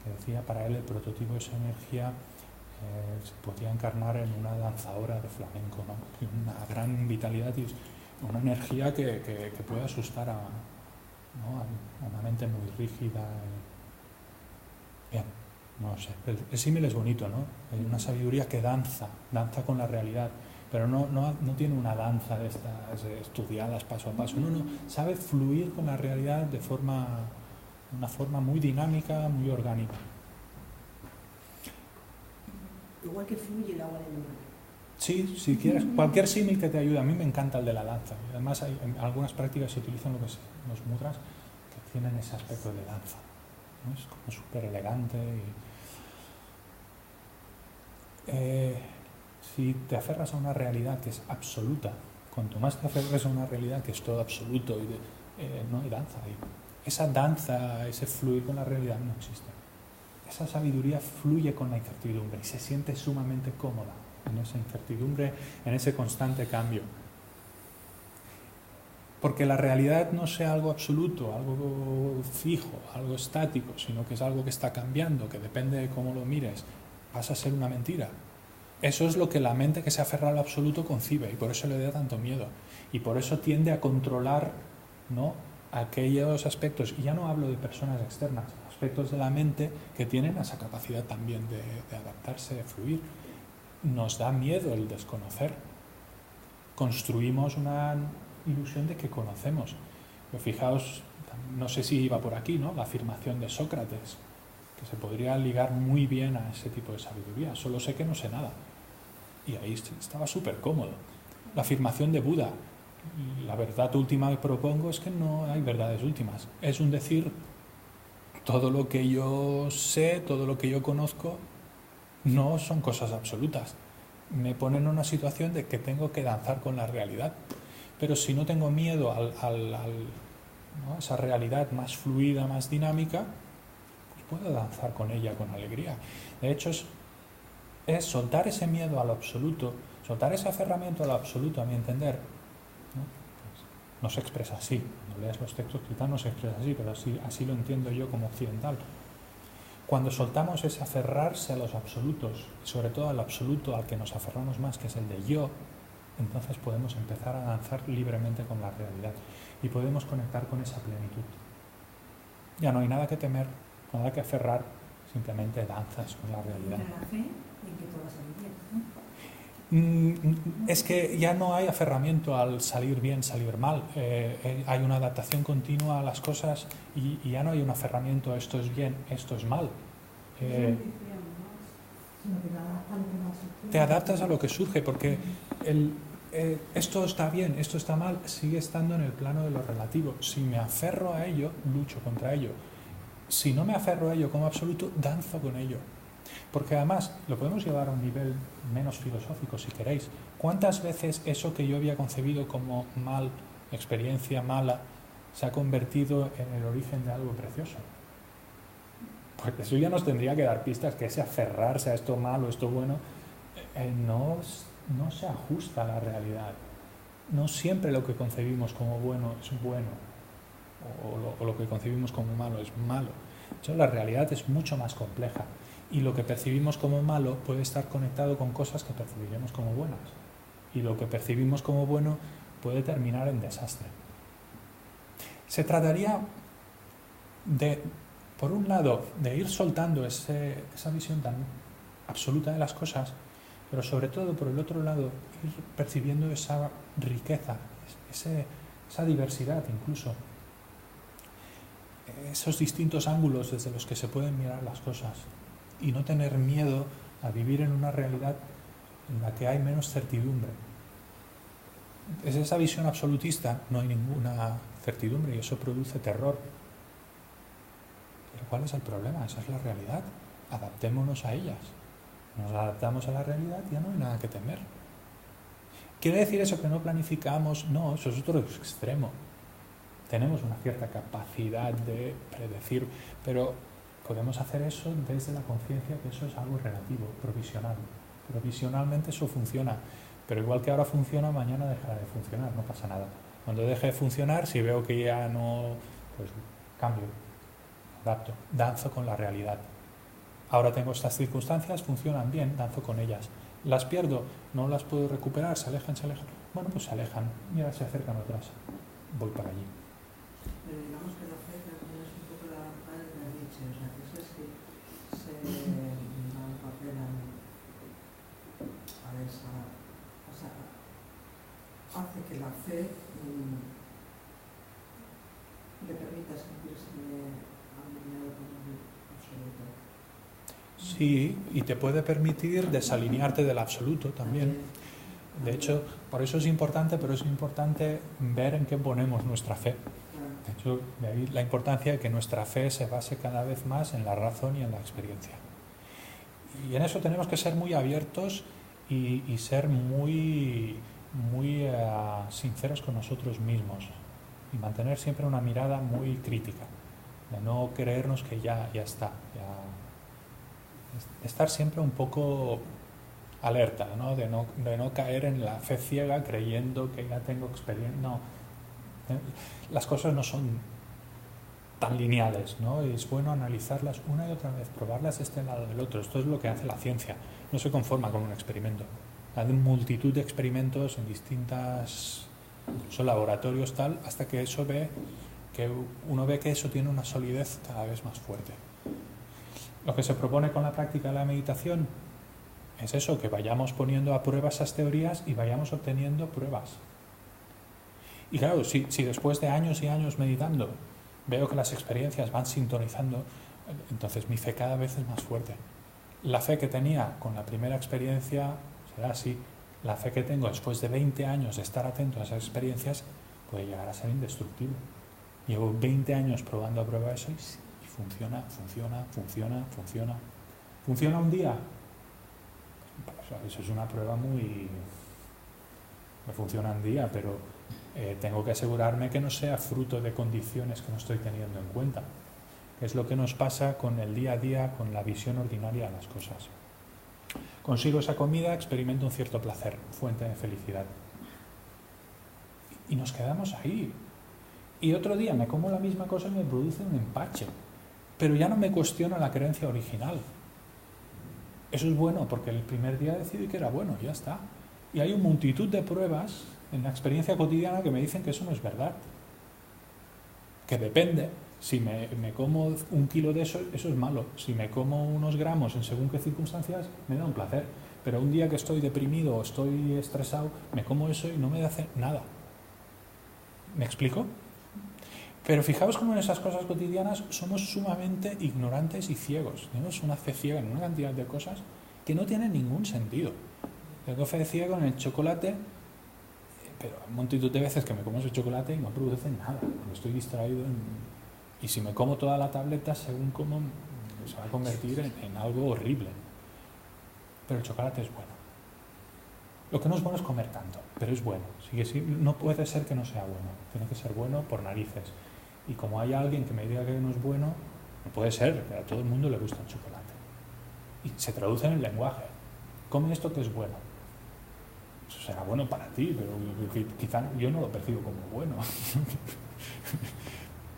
que decía para él el prototipo de esa energía se podía encarnar en una danzadora de flamenco, ¿no? Una gran vitalidad y una energía que puede asustar a una mente muy rígida. Bien, no sé, el símil es bonito, ¿no? Hay una sabiduría que danza con la realidad, pero no tiene una danza de estas estudiadas paso a paso, no, sabe fluir con la realidad de una forma muy dinámica, muy orgánica. Igual que fluye el agua del mar. Sí, si quieres, cualquier símil que te ayude. A mí me encanta el de la danza. Además, en algunas prácticas se utilizan los mudras que tienen ese aspecto de danza, ¿no? Es como súper elegante. Si te aferras a una realidad que es absoluta, cuanto más te aferras a una realidad que es todo absoluto, no hay danza ahí. Esa danza, ese fluir con la realidad no existe. Esa sabiduría fluye con la incertidumbre y se siente sumamente cómoda en esa incertidumbre, en ese constante cambio. Porque la realidad no sea algo absoluto, algo fijo, algo estático, sino que es algo que está cambiando, que depende de cómo lo mires, pasa a ser una mentira. Eso es lo que la mente que se aferra al absoluto concibe y por eso le da tanto miedo. Y por eso tiende a controlar, ¿no?, aquellos aspectos, y ya no hablo de personas externas, aspectos de la mente que tienen esa capacidad también de adaptarse, de fluir. Nos da miedo el desconocer. Construimos una ilusión de que conocemos. Pero fijaos, no sé si iba por aquí, ¿no?, la afirmación de Sócrates, que se podría ligar muy bien a ese tipo de sabiduría. Solo sé que no sé nada. Y ahí estaba súper cómodo. La afirmación de Buda, la verdad última que propongo es que no hay verdades últimas. Es un decir, todo lo que yo sé, todo lo que yo conozco, no son cosas absolutas. Me pone en una situación de que tengo que danzar con la realidad. Pero si no tengo miedo ¿no?, a esa realidad más fluida, más dinámica, pues puedo danzar con ella con alegría. De hecho, es soltar ese miedo al absoluto, soltar ese aferramiento al absoluto, a mi entender. No se expresa así. Cuando lees los textos quizás no se expresa así, pero así lo entiendo yo como occidental. Cuando soltamos ese aferrarse a los absolutos, y sobre todo al absoluto al que nos aferramos más, que es el de yo, entonces podemos empezar a danzar libremente con la realidad y podemos conectar con esa plenitud. Ya no hay nada que temer, nada que aferrar, simplemente danzas con la realidad. La fe en que todo va a salir bien, ¿no? Es que ya no hay aferramiento al salir bien, salir mal. Hay una adaptación continua a las cosas y ya no hay un aferramiento a esto es bien, esto es mal. Te adaptas a lo que surge porque esto está bien, esto está mal, sigue estando en el plano de lo relativo. Si me aferro a ello, lucho contra ello. Si no me aferro a ello como absoluto, danzo con ello. Porque además lo podemos llevar a un nivel menos filosófico si queréis. ¿Cuántas veces eso que yo había concebido como mal, experiencia mala, se ha convertido en el origen de algo precioso? Pues eso ya nos tendría que dar pistas que ese aferrarse a esto malo, esto bueno, no se ajusta a la realidad. No siempre lo que concebimos como bueno es bueno, o lo que concebimos como malo es malo. De hecho, la realidad es mucho más compleja. Y lo que percibimos como malo puede estar conectado con cosas que percibiremos como buenas. Y lo que percibimos como bueno puede terminar en desastre. Se trataría de, por un lado, de ir soltando esa visión tan absoluta de las cosas, pero sobre todo, por el otro lado, ir percibiendo esa riqueza, esa diversidad incluso, esos distintos ángulos desde los que se pueden mirar las cosas. Y no tener miedo a vivir en una realidad en la que hay menos certidumbre. Desde esa visión absolutista no hay ninguna certidumbre y eso produce terror. Pero ¿cuál es el problema? Esa es la realidad. Adaptémonos a ellas. Nos adaptamos a la realidad y ya no hay nada que temer. ¿Quiere decir eso que no planificamos? No, eso es otro extremo. Tenemos una cierta capacidad de predecir, pero podemos hacer eso desde la conciencia que eso es algo relativo, provisional. Provisionalmente eso funciona, pero igual que ahora funciona, mañana dejará de funcionar, no pasa nada. Cuando deje de funcionar, si veo que ya no, pues cambio, adapto, danzo con la realidad. Ahora tengo estas circunstancias, funcionan bien, danzo con ellas. Las pierdo, no las puedo recuperar, se alejan. Bueno, pues se alejan y ahora se acercan otras. Voy para allí. Pero digamos que la fe también es un poco la avanzada de la Nietzsche, o sea, que ese sí se da un papel a esa, o sea, hace que la fe le permita sentirse alineado con el absoluto. Sí, y te puede permitir desalinearte del absoluto también. De hecho, por eso es importante, pero es importante ver en qué ponemos nuestra fe. De hecho, de ahí la importancia de que nuestra fe se base cada vez más en la razón y en la experiencia. Y en eso tenemos que ser muy abiertos y ser muy sinceros con nosotros mismos y mantener siempre una mirada muy crítica, de no creernos que ya está, estar siempre un poco alerta, ¿no? De no caer en la fe ciega creyendo que ya tengo experiencia. No, las cosas no son tan lineales, ¿no? Es bueno analizarlas una y otra vez, probarlas de este lado del otro. Esto es lo que hace la ciencia. No se conforma con un experimento. Hay multitud de experimentos en distintas laboratorios tal, hasta que uno ve que eso tiene una solidez cada vez más fuerte. Lo que se propone con la práctica de la meditación es eso, que vayamos poniendo a prueba esas teorías y vayamos obteniendo pruebas. Y claro, si después de años y años meditando veo que las experiencias van sintonizando, entonces mi fe cada vez es más fuerte. La fe que tenía con la primera experiencia será así. La fe que tengo después de 20 años de estar atento a esas experiencias puede llegar a ser indestructible. Llevo 20 años probando a prueba eso y funciona. ¿Funciona un día? Eso es una prueba me funciona un día, pero tengo que asegurarme que no sea fruto de condiciones que no estoy teniendo en cuenta, que es lo que nos pasa con el día a día, con la visión ordinaria de las cosas. Consigo esa comida, experimento un cierto placer, fuente de felicidad. Y nos quedamos ahí. Y otro día me como la misma cosa y me produce un empache. Pero ya no me cuestiono la creencia original. Eso es bueno, porque el primer día decidí que era bueno, ya está. Y hay una multitud de pruebas en la experiencia cotidiana que me dicen que eso no es verdad. Que depende. Si me como 1 kilo de eso, eso es malo. Si me como unos gramos en según qué circunstancias, me da un placer. Pero un día que estoy deprimido o estoy estresado, me como eso y no me hace nada. ¿Me explico? Pero fijaos cómo en esas cosas cotidianas somos sumamente ignorantes y ciegos. Tenemos una fe ciega en una cantidad de cosas que no tienen ningún sentido. Tengo fe ciega en el chocolate, pero hay multitud de veces que me como ese chocolate y no produce nada, porque estoy distraído y si me como toda la tableta, según como, se va a convertir en algo horrible. Pero el chocolate es bueno. Lo que no es bueno es comer tanto, pero es bueno. No puede ser que no sea bueno. Tiene que ser bueno por narices. Y como hay alguien que me diga que no es bueno, no puede ser, que a todo el mundo le gusta el chocolate. Y se traduce en el lenguaje. Come esto que es bueno. Eso será bueno para ti, pero quizá yo no lo percibo como bueno.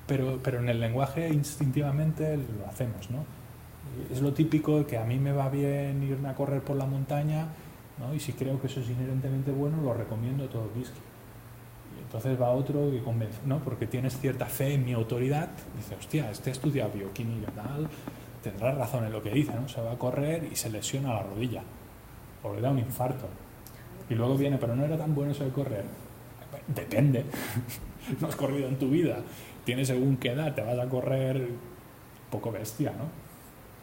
Pero en el lenguaje instintivamente lo hacemos, ¿no? Es lo típico que a mí me va bien irme a correr por la montaña, ¿no? Y si creo que eso es inherentemente bueno, lo recomiendo a todo whisky. Y entonces va otro que convence, ¿no? Porque tienes cierta fe en mi autoridad, dice, hostia, este ha estudiado bioquímica tal, tendrá razón en lo que dice, ¿no? Se va a correr y se lesiona la rodilla, o le da un infarto. Y luego viene, pero no era tan bueno eso de correr. Depende. No has corrido en tu vida. Tienes según qué edad, te vas a correr poco bestia, ¿no?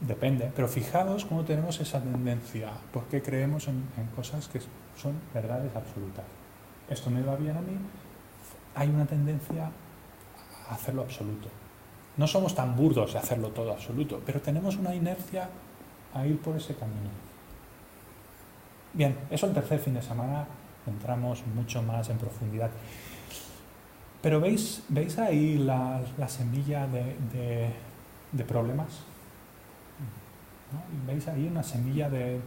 Depende. Pero fijaos cómo tenemos esa tendencia, porque creemos en cosas que son verdades absolutas. Esto me va bien a mí. Hay una tendencia a hacerlo absoluto. No somos tan burdos de hacerlo todo absoluto, pero tenemos una inercia a ir por ese camino. Bien, eso el tercer fin de semana entramos mucho más en profundidad. Pero ¿veis ahí la semilla de problemas? ¿No? ¿Veis ahí una semilla de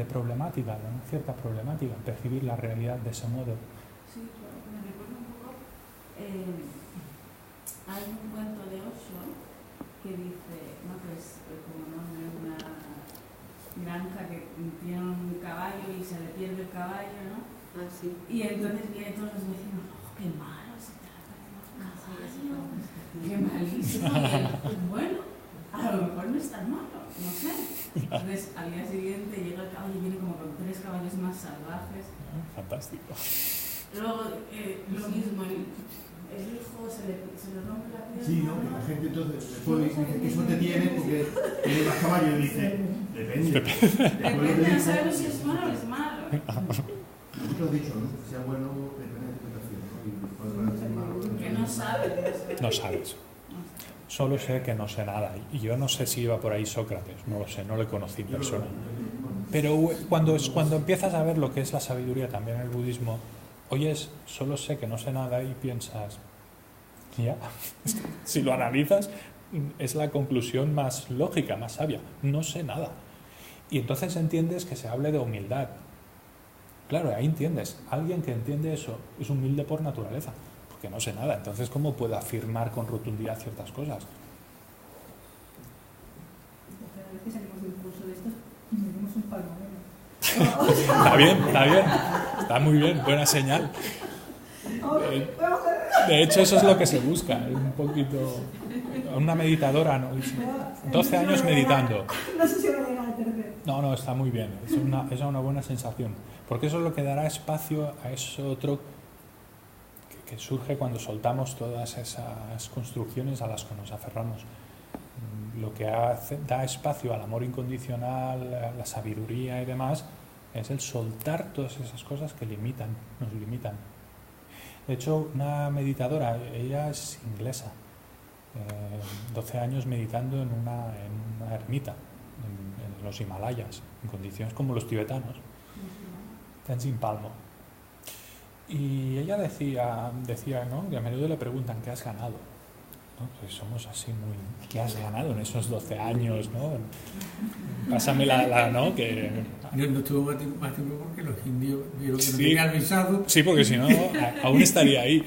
problemática, de una cierta problemática, percibir la realidad de ese modo? Sí, claro, me recuerda un poco hay un cuento de Osho que dice, no, que es como no, de una granja que tiene un caballo y se le pierde el caballo, ¿no? Ah, sí. Y entonces vienen todos los vecinos, oh, qué malo, se te ha perdido el caballo, qué malísimo. Y él, pues bueno, a lo mejor no es tan malo, no sé. Entonces al día siguiente llega el caballo y viene como con 3 caballos más salvajes. Fantástico. Luego, lo mismo, el hijo se le rompe la pierna. Sí, ¿no? Que la gente entonces después dice que suerte tiene porque tiene más caballo y dice, depende. Depende de saber si es malo o es malo. Tú has dicho, ¿no? Que sea bueno, depende de interpretación, ¿no? Y puede ser malo. Que no sabes. No sabes. Solo sé que no sé nada. Y yo no sé si iba por ahí Sócrates, no lo sé, no le conocí en persona. Pero cuando empiezas a ver lo que es la sabiduría también en el budismo, oyes, solo sé que no sé nada y piensas, ya, si lo analizas, es la conclusión más lógica, más sabia, no sé nada. Y entonces entiendes que se hable de humildad. Claro, ahí entiendes, alguien que entiende eso es humilde por naturaleza, porque no sé nada, entonces ¿cómo puedo afirmar con rotundidad ciertas cosas? Cada vez que salimos de un curso de estos, nos dimos un palmo. Está bien, está muy bien, buena señal. De hecho, eso es lo que se busca, un poquito. Una meditadora, ¿no? 12 años meditando. No sé si va a llegar al tercero. No, está muy bien, es una buena sensación, porque eso es lo que dará espacio a eso otro que surge cuando soltamos todas esas construcciones a las que nos aferramos. Lo que da espacio al amor incondicional, a la sabiduría y demás, es el soltar todas esas cosas que nos limitan. De hecho, una meditadora, ella es inglesa, 12 años meditando en una ermita, en los Himalayas, en condiciones como los tibetanos, Tenzin Palmo. Y ella decía, ¿no? Que a menudo le preguntan, ¿qué has ganado? ¿No? Pues somos así muy... ¿Qué has ganado en esos 12 años? ¿No? Pásame ¿no? Que... No estuvo más tiempo porque los indios vieron que no Sí. tenía el visado. Sí, porque si no, aún estaría ahí.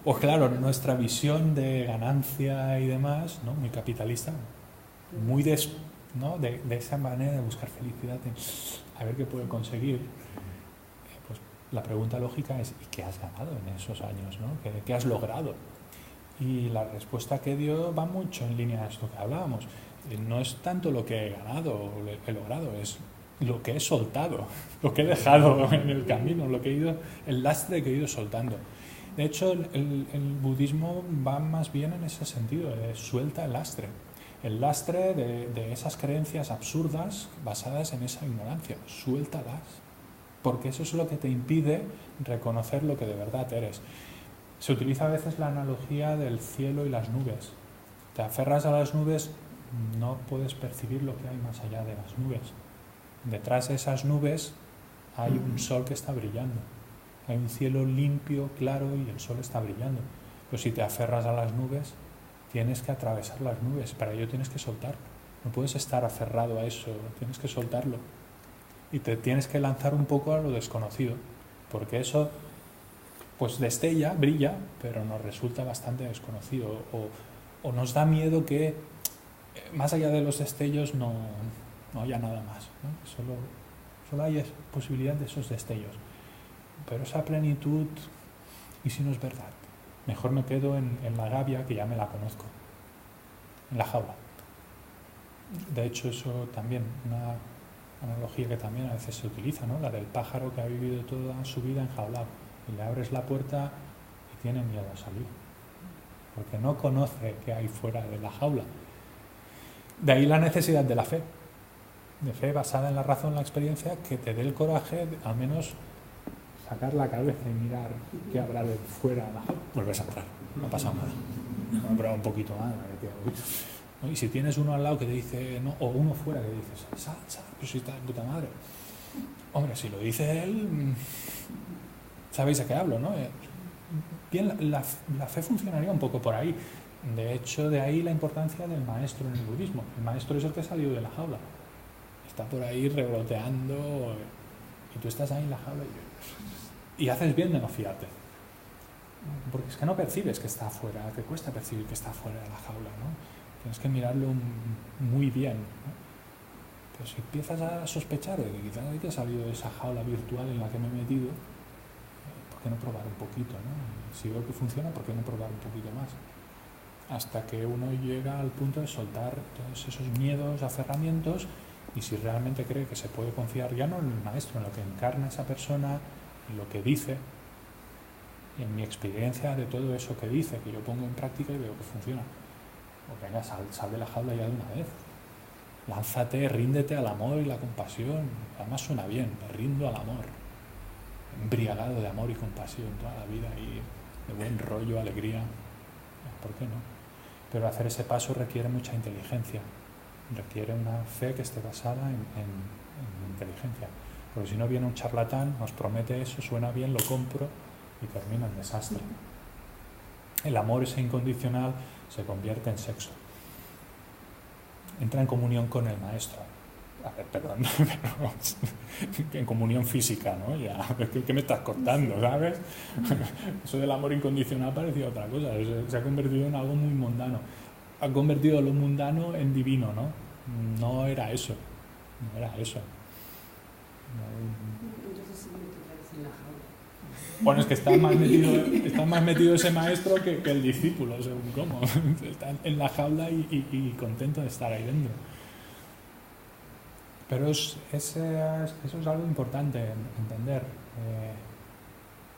Pues claro, nuestra visión de ganancia y demás, ¿no? Muy capitalista, muy de esa manera de buscar felicidad, a ver qué puede conseguir. Pues la pregunta lógica es, ¿y qué has ganado en esos años? ¿No? ¿Qué has logrado? Y la respuesta que dio va mucho en línea de esto que hablábamos. No es tanto lo que he ganado o he logrado, es lo que he soltado, lo que he dejado en el camino, el lastre que he ido soltando. De hecho, el budismo va más bien en ese sentido, suelta el lastre de esas creencias absurdas basadas en esa ignorancia, suéltalas, porque eso es lo que te impide reconocer lo que de verdad eres. Se utiliza a veces la analogía del cielo y las nubes. Te aferras a las nubes, no puedes percibir lo que hay más allá de las nubes. Detrás de esas nubes hay un sol que está brillando. Hay un cielo limpio, claro, y el sol está brillando. Pero si te aferras a las nubes, tienes que atravesar las nubes. Para ello tienes que soltarlo. No puedes estar aferrado a eso, tienes que soltarlo. Y te tienes que lanzar un poco a lo desconocido, porque eso pues destella, brilla, pero nos resulta bastante desconocido. O nos da miedo que más allá de los destellos no haya nada más, ¿no? Solo hay posibilidad de esos destellos. Pero esa plenitud, ¿y si no es verdad? Mejor me quedo en la gavia, que ya me la conozco, en la jaula. De hecho, eso también, una analogía que también a veces se utiliza, ¿no? La del pájaro que ha vivido toda su vida enjaulado. Y le abres la puerta y tiene miedo a salir, porque no conoce qué hay fuera de la jaula. De ahí la necesidad de la fe, basada en la razón, la experiencia, que te dé el coraje de, al menos, sacar la cabeza y mirar qué habrá de fuera de la jaula. Vuelves a entrar, no pasa nada. No, pero un poquito más. ¿No? Y si tienes uno al lado que te dice, no, o uno fuera que dices, sal, pues si está de puta madre. Hombre, si lo dice él, sabéis a qué hablo, ¿no? Bien, la fe funcionaría un poco por ahí. De hecho, de ahí la importancia del maestro en el budismo. El maestro es el que ha salido de la jaula. Está por ahí revoloteando y tú estás ahí en la jaula y haces bien de no fiarte. porque es que no percibes que está afuera, te cuesta percibir que está afuera de la jaula, ¿no? Tienes que mirarlo muy bien, ¿no? Pero si empiezas a sospechar de que quizás hay que ha salido de esa jaula virtual en la que me he metido, ¿por qué no probar un poquito, ¿no? Y si veo que funciona, ¿por qué no probar un poquito más? Hasta que uno llega al punto de soltar todos esos miedos, aferramientos, y si realmente cree que se puede confiar ya no en el maestro, en lo que encarna esa persona, en lo que dice, y en mi experiencia de todo eso que dice, que yo pongo en práctica y veo que funciona. O venga, sal de la jaula ya de una vez. Lánzate, ríndete al amor y la compasión. Además suena bien, me rindo al amor. Embriagado de amor y compasión toda la vida y de buen rollo, alegría. ¿Por qué no? Pero hacer ese paso requiere mucha inteligencia. Requiere una fe que esté basada en inteligencia. Porque si no viene un charlatán, nos promete eso, suena bien, lo compro y termina en desastre. El amor ese incondicional se convierte en sexo. Entra en comunión con el maestro. A ver, perdón, en comunión física, ¿no? Ya, ¿qué me estás contando, sabes? Eso del amor incondicional parecía otra cosa. Se ha convertido en algo muy mundano. Ha convertido lo mundano en divino, ¿no? No era eso. No era eso. Entonces sí me toca en la jaula. Bueno, es que está más metido ese maestro que el discípulo, según cómo. Está en la jaula y contento de estar ahí dentro. Pero eso es algo importante entender.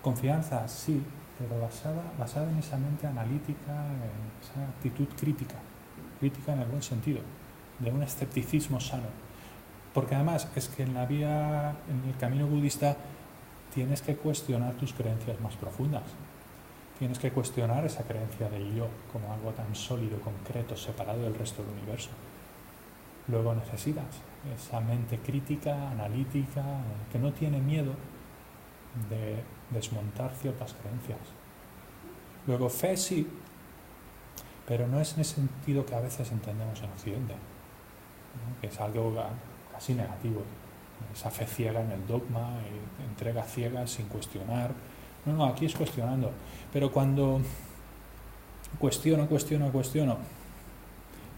Confianza, sí, pero basada en esa mente analítica, en esa actitud crítica en el buen sentido, de un escepticismo sano. Porque además es que en el camino budista, tienes que cuestionar tus creencias más profundas. Tienes que cuestionar esa creencia del yo como algo tan sólido, concreto, separado del resto del universo. Luego necesitas esa mente crítica, analítica, que no tiene miedo de desmontar ciertas creencias. Luego fe sí, pero no es en ese sentido que a veces entendemos en Occidente, ¿no? Que es algo casi negativo. Esa fe ciega en el dogma, entrega ciega sin cuestionar. No, aquí es cuestionando. Pero cuando cuestiono,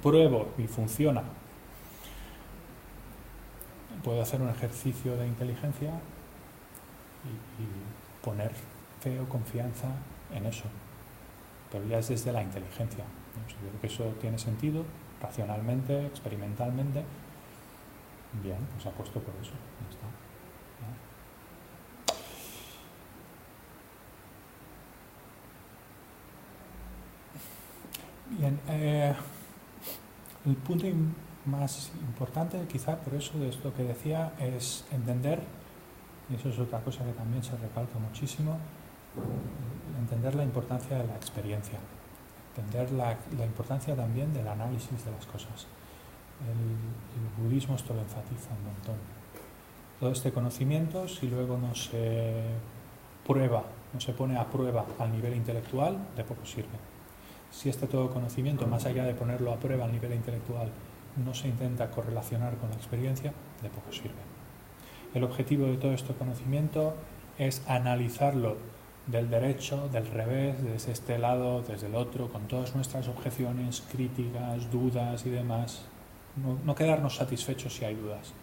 pruebo y funciona, puedo hacer un ejercicio de inteligencia y poner fe o confianza en eso. Pero ya es desde la inteligencia, ¿no? Yo creo que eso tiene sentido, racionalmente, experimentalmente. Bien, pues apuesto por eso. Ya está. Bien, el punto más importante, quizá por eso de esto que decía, es entender, y eso es otra cosa que también se recalca muchísimo, entender la importancia de la experiencia, entender la importancia también del análisis de las cosas. El budismo esto lo enfatiza un montón. Todo este conocimiento, si luego no se prueba, no se pone a prueba al nivel intelectual, de poco sirve. Si este todo conocimiento, más allá de ponerlo a prueba al nivel intelectual, no se intenta correlacionar con la experiencia, de poco sirve. El objetivo de todo este conocimiento es analizarlo del derecho, del revés, desde este lado, desde el otro, con todas nuestras objeciones, críticas, dudas y demás. No quedarnos satisfechos si hay dudas.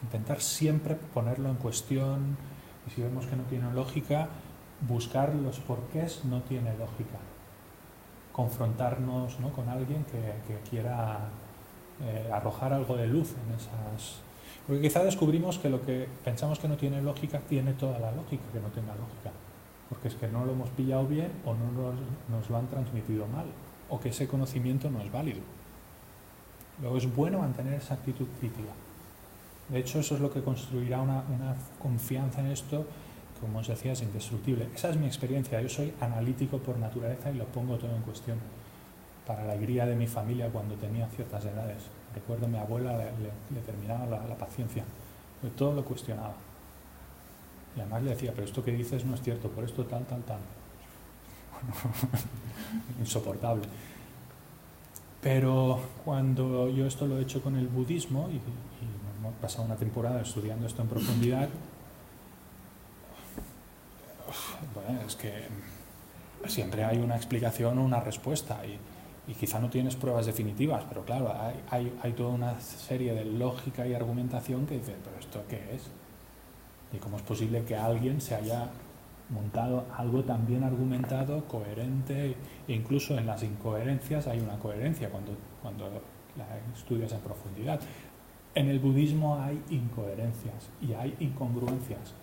Intentar siempre ponerlo en cuestión y si vemos que no tiene lógica, buscar los porqués no tiene lógica. Confrontarnos, ¿no?, con alguien que quiera arrojar algo de luz en esas... Porque quizá descubrimos que lo que pensamos que no tiene lógica tiene toda la lógica que no tenga lógica. Porque es que no lo hemos pillado bien o no nos lo han transmitido mal o que ese conocimiento no es válido. Luego es bueno mantener esa actitud crítica. De hecho, eso es lo que construirá una confianza en esto, que, como os decía, es indestructible. Esa es mi experiencia. Yo soy analítico por naturaleza y lo pongo todo en cuestión. Para la alegría de mi familia cuando tenía ciertas edades. Recuerdo a mi abuela le terminaba la paciencia. Yo todo lo cuestionaba. Y además le decía, pero esto que dices no es cierto, por esto tal. Bueno, insoportable. Pero cuando yo esto lo he hecho con el budismo y hemos pasado una temporada estudiando esto en profundidad, bueno, es que siempre hay una explicación o una respuesta y quizá no tienes pruebas definitivas, pero claro, hay toda una serie de lógica y argumentación que dice, ¿pero esto qué es? ¿Y cómo es posible que alguien se haya montado algo tan bien argumentado, coherente, e incluso en las incoherencias hay una coherencia cuando la estudias en profundidad? En el budismo hay incoherencias y hay incongruencias.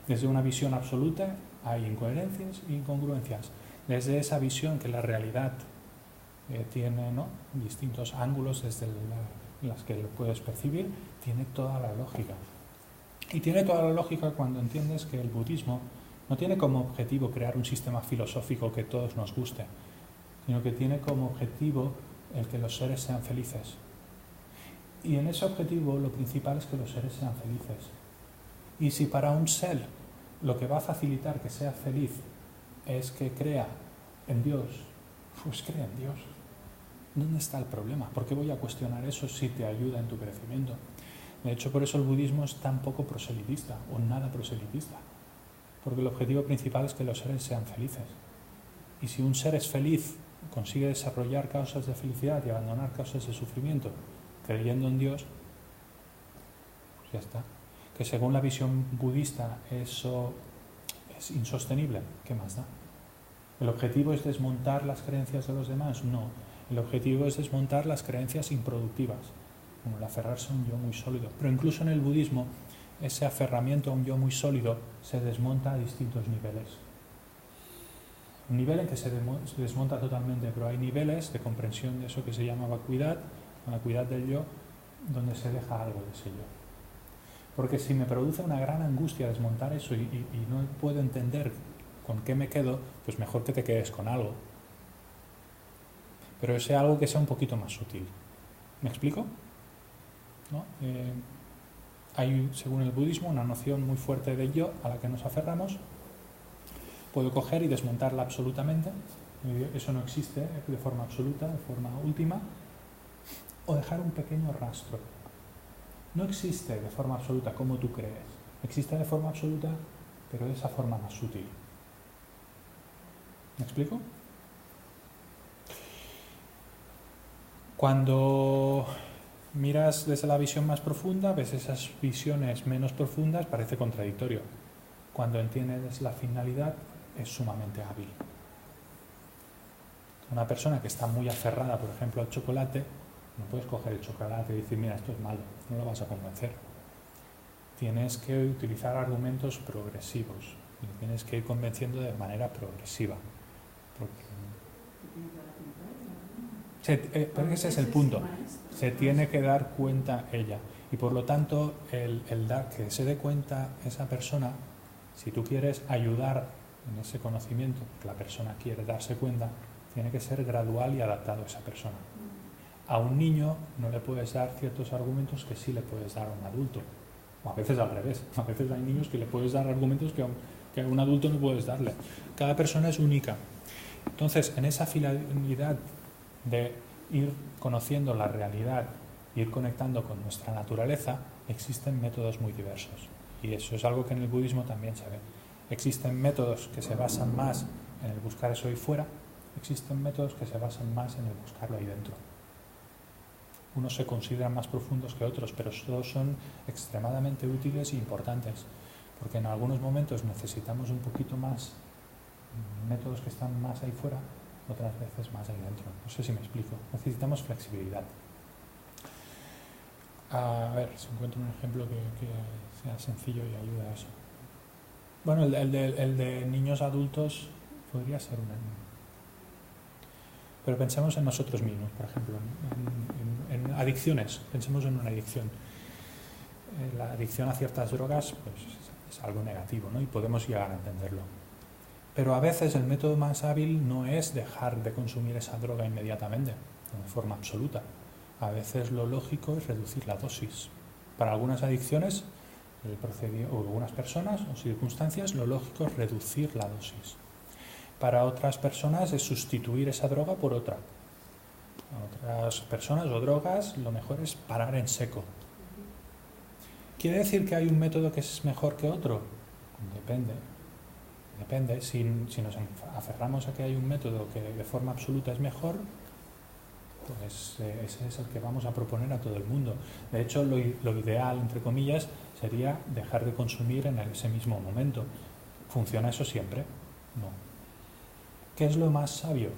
Desde una visión absoluta hay incoherencias e incongruencias. Desde esa visión que la realidad tiene, ¿no?, distintos ángulos desde las que lo puedes percibir, tiene toda la lógica. Y tiene toda la lógica cuando entiendes que el budismo no tiene como objetivo crear un sistema filosófico que a todos nos guste, sino que tiene como objetivo el que los seres sean felices. Y en ese objetivo lo principal es que los seres sean felices. Y si para un ser lo que va a facilitar que sea feliz es que crea en Dios, pues crea en Dios. ¿Dónde está el problema? ¿Por qué voy a cuestionar eso si te ayuda en tu crecimiento? De hecho, por eso el budismo es tan poco proselitista o nada proselitista. Porque el objetivo principal es que los seres sean felices. Y si un ser es feliz, consigue desarrollar causas de felicidad y abandonar causas de sufrimiento, creyendo en Dios, pues ya está. Que según la visión budista eso es insostenible, ¿qué más da? ¿El objetivo es desmontar las creencias de los demás? No. El objetivo es desmontar las creencias improductivas, como el aferrarse a un yo muy sólido. Pero incluso en el budismo, ese aferramiento a un yo muy sólido se desmonta a distintos niveles. Un nivel en que se desmonta totalmente, pero hay niveles de comprensión de eso que se llama vacuidad del yo, donde se deja algo de ese yo. Porque si me produce una gran angustia desmontar eso y no puedo entender con qué me quedo, pues mejor que te quedes con algo. Pero ese algo que sea un poquito más sutil. ¿Me explico? ¿No? Hay, según el budismo, una noción muy fuerte del yo a la que nos aferramos. Puedo coger y desmontarla absolutamente. Eso no existe de forma absoluta, de forma última. O dejar un pequeño rastro. No existe de forma absoluta como tú crees. Existe de forma absoluta, pero de esa forma más sutil. ¿Me explico? Cuando miras desde la visión más profunda, ves esas visiones menos profundas, parece contradictorio. Cuando entiendes la finalidad, es sumamente hábil. Una persona que está muy aferrada, por ejemplo, al chocolate, no puedes coger el chocolate y decir, mira, esto es malo, no lo vas a convencer. Tienes que utilizar argumentos progresivos, y tienes que ir convenciendo de manera progresiva. Porque ese es el punto. Se tiene que dar cuenta ella. Y por lo tanto, el dar que se dé cuenta esa persona, si tú quieres ayudar en ese conocimiento, que la persona quiere darse cuenta, tiene que ser gradual y adaptado a esa persona. A un niño no le puedes dar ciertos argumentos que sí le puedes dar a un adulto. O a veces al revés. A veces hay niños que le puedes dar argumentos que a un adulto no puedes darle. Cada persona es única. Entonces, en esa finalidad de ir conociendo la realidad, ir conectando con nuestra naturaleza, existen métodos muy diversos. Y eso es algo que en el budismo también se ve. Existen métodos que se basan más en el buscar eso ahí fuera, existen métodos que se basan más en el buscarlo ahí dentro. Unos se consideran más profundos que otros, pero todos son extremadamente útiles e importantes, porque en algunos momentos necesitamos un poquito más métodos que están más ahí fuera, otras veces más ahí dentro. No sé si me explico. Necesitamos flexibilidad. A ver, si encuentro un ejemplo que sea sencillo y ayude a eso. Bueno, el de niños adultos podría ser pero pensemos en nosotros mismos, por ejemplo, en adicciones. Pensemos en una adicción. La adicción a ciertas drogas pues, es algo negativo, ¿no? Y podemos llegar a entenderlo. Pero a veces el método más hábil no es dejar de consumir esa droga inmediatamente, de forma absoluta. A veces lo lógico es reducir la dosis. Para algunas adicciones, o algunas personas o circunstancias, lo lógico es reducir la dosis. Para otras personas es sustituir esa droga por otra. Para otras personas o drogas, lo mejor es parar en seco. ¿Quiere decir que hay un método que es mejor que otro? Depende. Depende, si nos aferramos a que hay un método que de forma absoluta es mejor, pues ese es el que vamos a proponer a todo el mundo. De hecho, lo ideal, entre comillas, sería dejar de consumir en ese mismo momento. ¿Funciona eso siempre? No. ¿Qué es lo más sabio?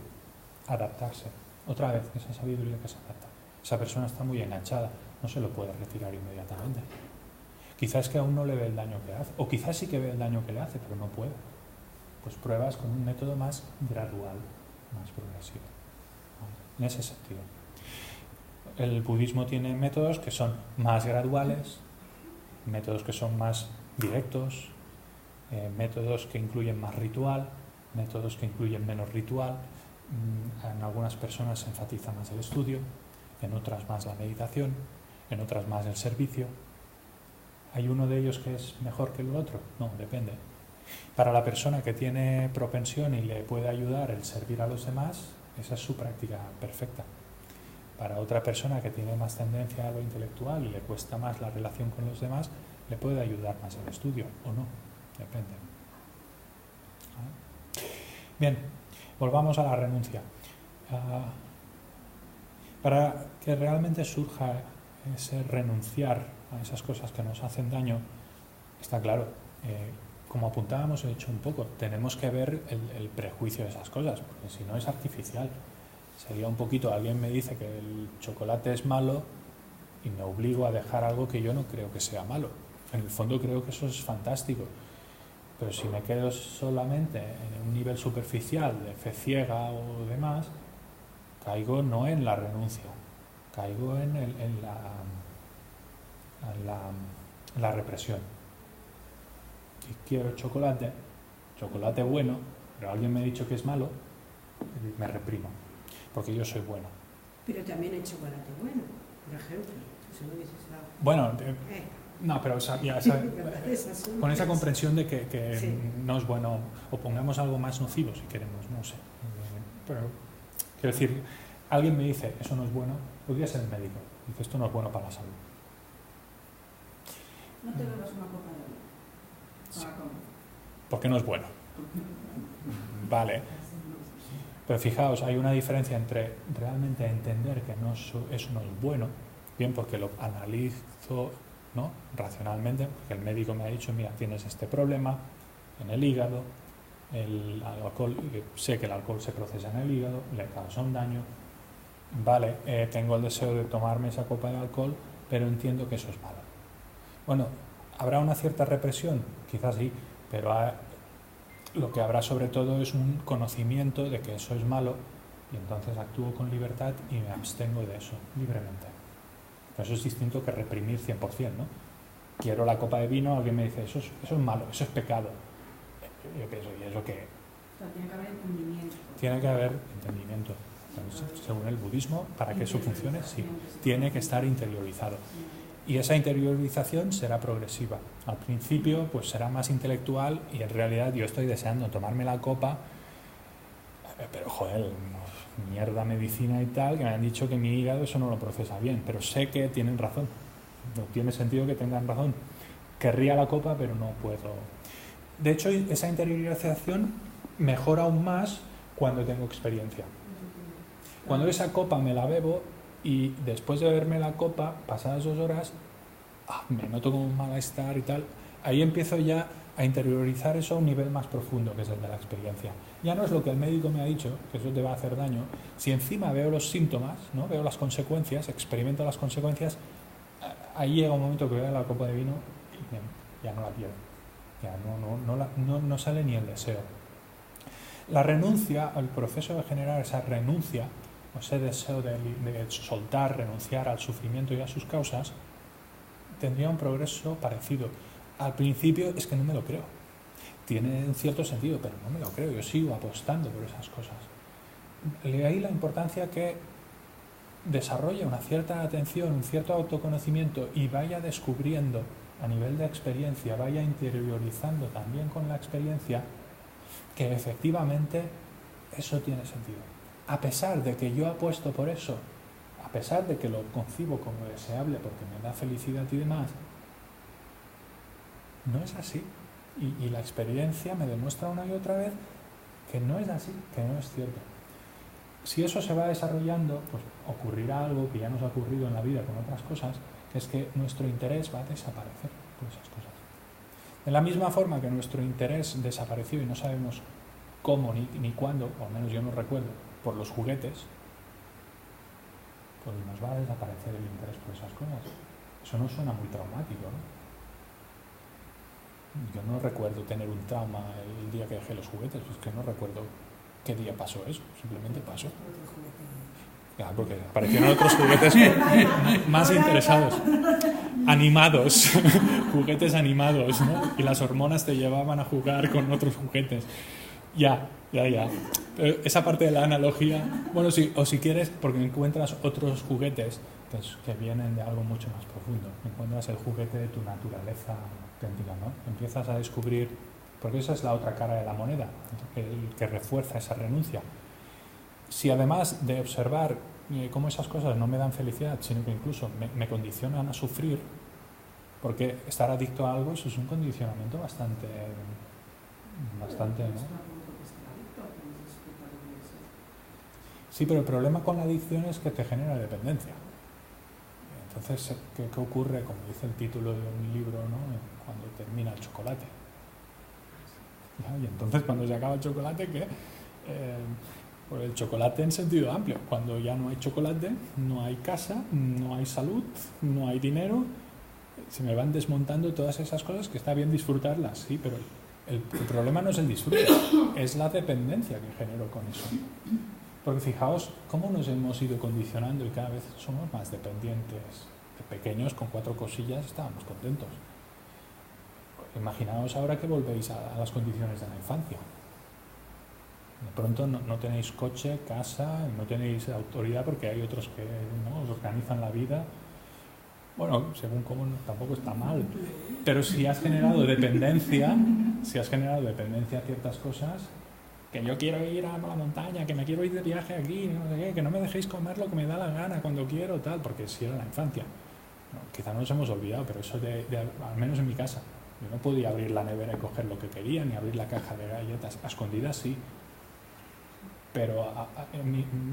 Adaptarse. Otra vez, esa sabiduría que se adapta. Esa persona está muy enganchada, no se lo puede retirar inmediatamente. Quizás que aún no le ve el daño que hace, o quizás sí que ve el daño que le hace, pero no puede. Pues pruebas con un método más gradual, más progresivo. En ese sentido. El budismo tiene métodos que son más graduales, métodos que son más directos, métodos que incluyen más ritual, métodos que incluyen menos ritual. En algunas personas se enfatiza más el estudio, en otras más la meditación, en otras más el servicio. ¿Hay uno de ellos que es mejor que el otro? No, depende. Para la persona que tiene propensión y le puede ayudar el servir a los demás, esa es su práctica perfecta. Para otra persona que tiene más tendencia a lo intelectual y le cuesta más la relación con los demás, le puede ayudar más el estudio o no, depende. Bien, volvamos a la renuncia. Para que realmente surja ese renunciar a esas cosas que nos hacen daño, está claro, como apuntábamos, he dicho un poco, tenemos que ver el prejuicio de esas cosas, porque si no es artificial. Sería un poquito, alguien me dice que el chocolate es malo y me obligo a dejar algo que yo no creo que sea malo. En el fondo creo que eso es fantástico, pero si me quedo solamente en un nivel superficial de fe ciega o demás, caigo no en la renuncia, caigo en la represión. Si quiero chocolate bueno, pero alguien me ha dicho que es malo, me reprimo, porque yo soy bueno. Pero también hay chocolate bueno, por ejemplo. Si no hubieses dado... Bueno, no, pero ya con esa comprensión de que sí, no es bueno, o pongamos algo más nocivo si queremos, no sé. Pero quiero decir, alguien me dice, eso no es bueno, podría ser el médico, dice, esto no es bueno para la salud. No te bebas una copa de vino. Sí. Porque no es bueno. Vale. Pero fijaos, hay una diferencia entre realmente entender que eso no es bueno, bien, porque lo analizo, ¿no?, racionalmente, porque el médico me ha dicho, mira, tienes este problema en el hígado, el alcohol, sé que el alcohol se procesa en el hígado, le causa un daño, vale, tengo el deseo de tomarme esa copa de alcohol, pero entiendo que eso es malo. Bueno, ¿habrá una cierta represión? Quizás sí, pero lo que habrá sobre todo es un conocimiento de que eso es malo y entonces actúo con libertad y me abstengo de eso libremente. Pero eso es distinto que reprimir 100%, ¿no? Quiero la copa de vino, alguien me dice, eso es malo, eso es pecado. Yo pienso, ¿y eso qué? O sea, tiene que haber entendimiento. Tiene que haber entendimiento. Según el budismo, para que eso funcione, sí, tiene que estar interiorizado. Y esa interiorización será progresiva. Al principio, pues será más intelectual y en realidad yo estoy deseando tomarme la copa, pero joder, mierda medicina y tal, que me han dicho que mi hígado eso no lo procesa bien, pero sé que tienen razón. No tiene sentido que tengan razón. Querría la copa, pero no puedo. De hecho, esa interiorización mejora aún más cuando tengo experiencia. Cuando esa copa me la bebo y después de beberme la copa, pasadas 2 horas, me noto como un malestar y tal, ahí empiezo ya a interiorizar eso a un nivel más profundo, que es el de la experiencia. Ya no es lo que el médico me ha dicho, que eso te va a hacer daño. Si encima veo los síntomas, ¿no?, veo las consecuencias, experimento las consecuencias, ahí llega un momento que veo la copa de vino y ya no la quiero. Ya no sale ni el deseo. La renuncia, el proceso de generar esa renuncia, o ese deseo de soltar, renunciar al sufrimiento y a sus causas, tendría un progreso parecido. Al principio es que no me lo creo. Tiene un cierto sentido, pero no me lo creo. Yo sigo apostando por esas cosas. De ahí la importancia que desarrolle una cierta atención, un cierto autoconocimiento y vaya descubriendo a nivel de experiencia, vaya interiorizando también con la experiencia que efectivamente eso tiene sentido. A pesar de que yo apuesto por eso, a pesar de que lo concibo como deseable porque me da felicidad y demás, no es así. Y la experiencia me demuestra una y otra vez que no es así, que no es cierto. Si eso se va desarrollando, pues ocurrirá algo que ya nos ha ocurrido en la vida con otras cosas, que es que nuestro interés va a desaparecer por esas cosas. De la misma forma que nuestro interés desapareció y no sabemos cómo ni cuándo, o al menos yo no recuerdo, por los juguetes, pues nos va a desaparecer el interés por esas cosas. Eso no suena muy traumático, ¿no? Yo no recuerdo tener un trauma el día que dejé los juguetes, es que no recuerdo qué día pasó eso, simplemente pasó. Claro, porque aparecieron otros juguetes más interesados, animados, juguetes animados, ¿no? Y las hormonas te llevaban a jugar con otros juguetes. Ya. Pero esa parte de la analogía, bueno, sí, o si quieres, porque encuentras otros juguetes que vienen de algo mucho más profundo. Encuentras el juguete de tu naturaleza auténtica, ¿no? Empiezas a descubrir, porque esa es la otra cara de la moneda, que refuerza esa renuncia. Si además de observar cómo esas cosas no me dan felicidad, sino que incluso me condicionan a sufrir, porque estar adicto a algo, eso es un condicionamiento bastante, ¿no? Sí, pero el problema con la adicción es que te genera dependencia. Entonces, ¿qué ocurre? Como dice el título de un libro, ¿no? Cuando termina el chocolate. Y entonces, cuando se acaba el chocolate, ¿qué? Pues el chocolate en sentido amplio. Cuando ya no hay chocolate, no hay casa, no hay salud, no hay dinero. Se me van desmontando todas esas cosas que está bien disfrutarlas, sí, pero el problema no es el disfrute, es la dependencia que genero con eso. Porque fijaos cómo nos hemos ido condicionando y cada vez somos más dependientes. De pequeños, con 4 cosillas, estábamos contentos. Imaginaos ahora que volvéis a las condiciones de la infancia. De pronto no tenéis coche, casa, no tenéis autoridad porque hay otros que no os organizan la vida. Bueno, según cómo tampoco está mal. Pero si has generado dependencia a ciertas cosas, que yo quiero ir a la montaña, que me quiero ir de viaje aquí, no sé qué, que no me dejéis comer lo que me da la gana cuando quiero, tal, porque si era la infancia. No, quizá nos hemos olvidado, pero eso al menos en mi casa. Yo no podía abrir la nevera y coger lo que quería, ni abrir la caja de galletas. A escondidas sí. Pero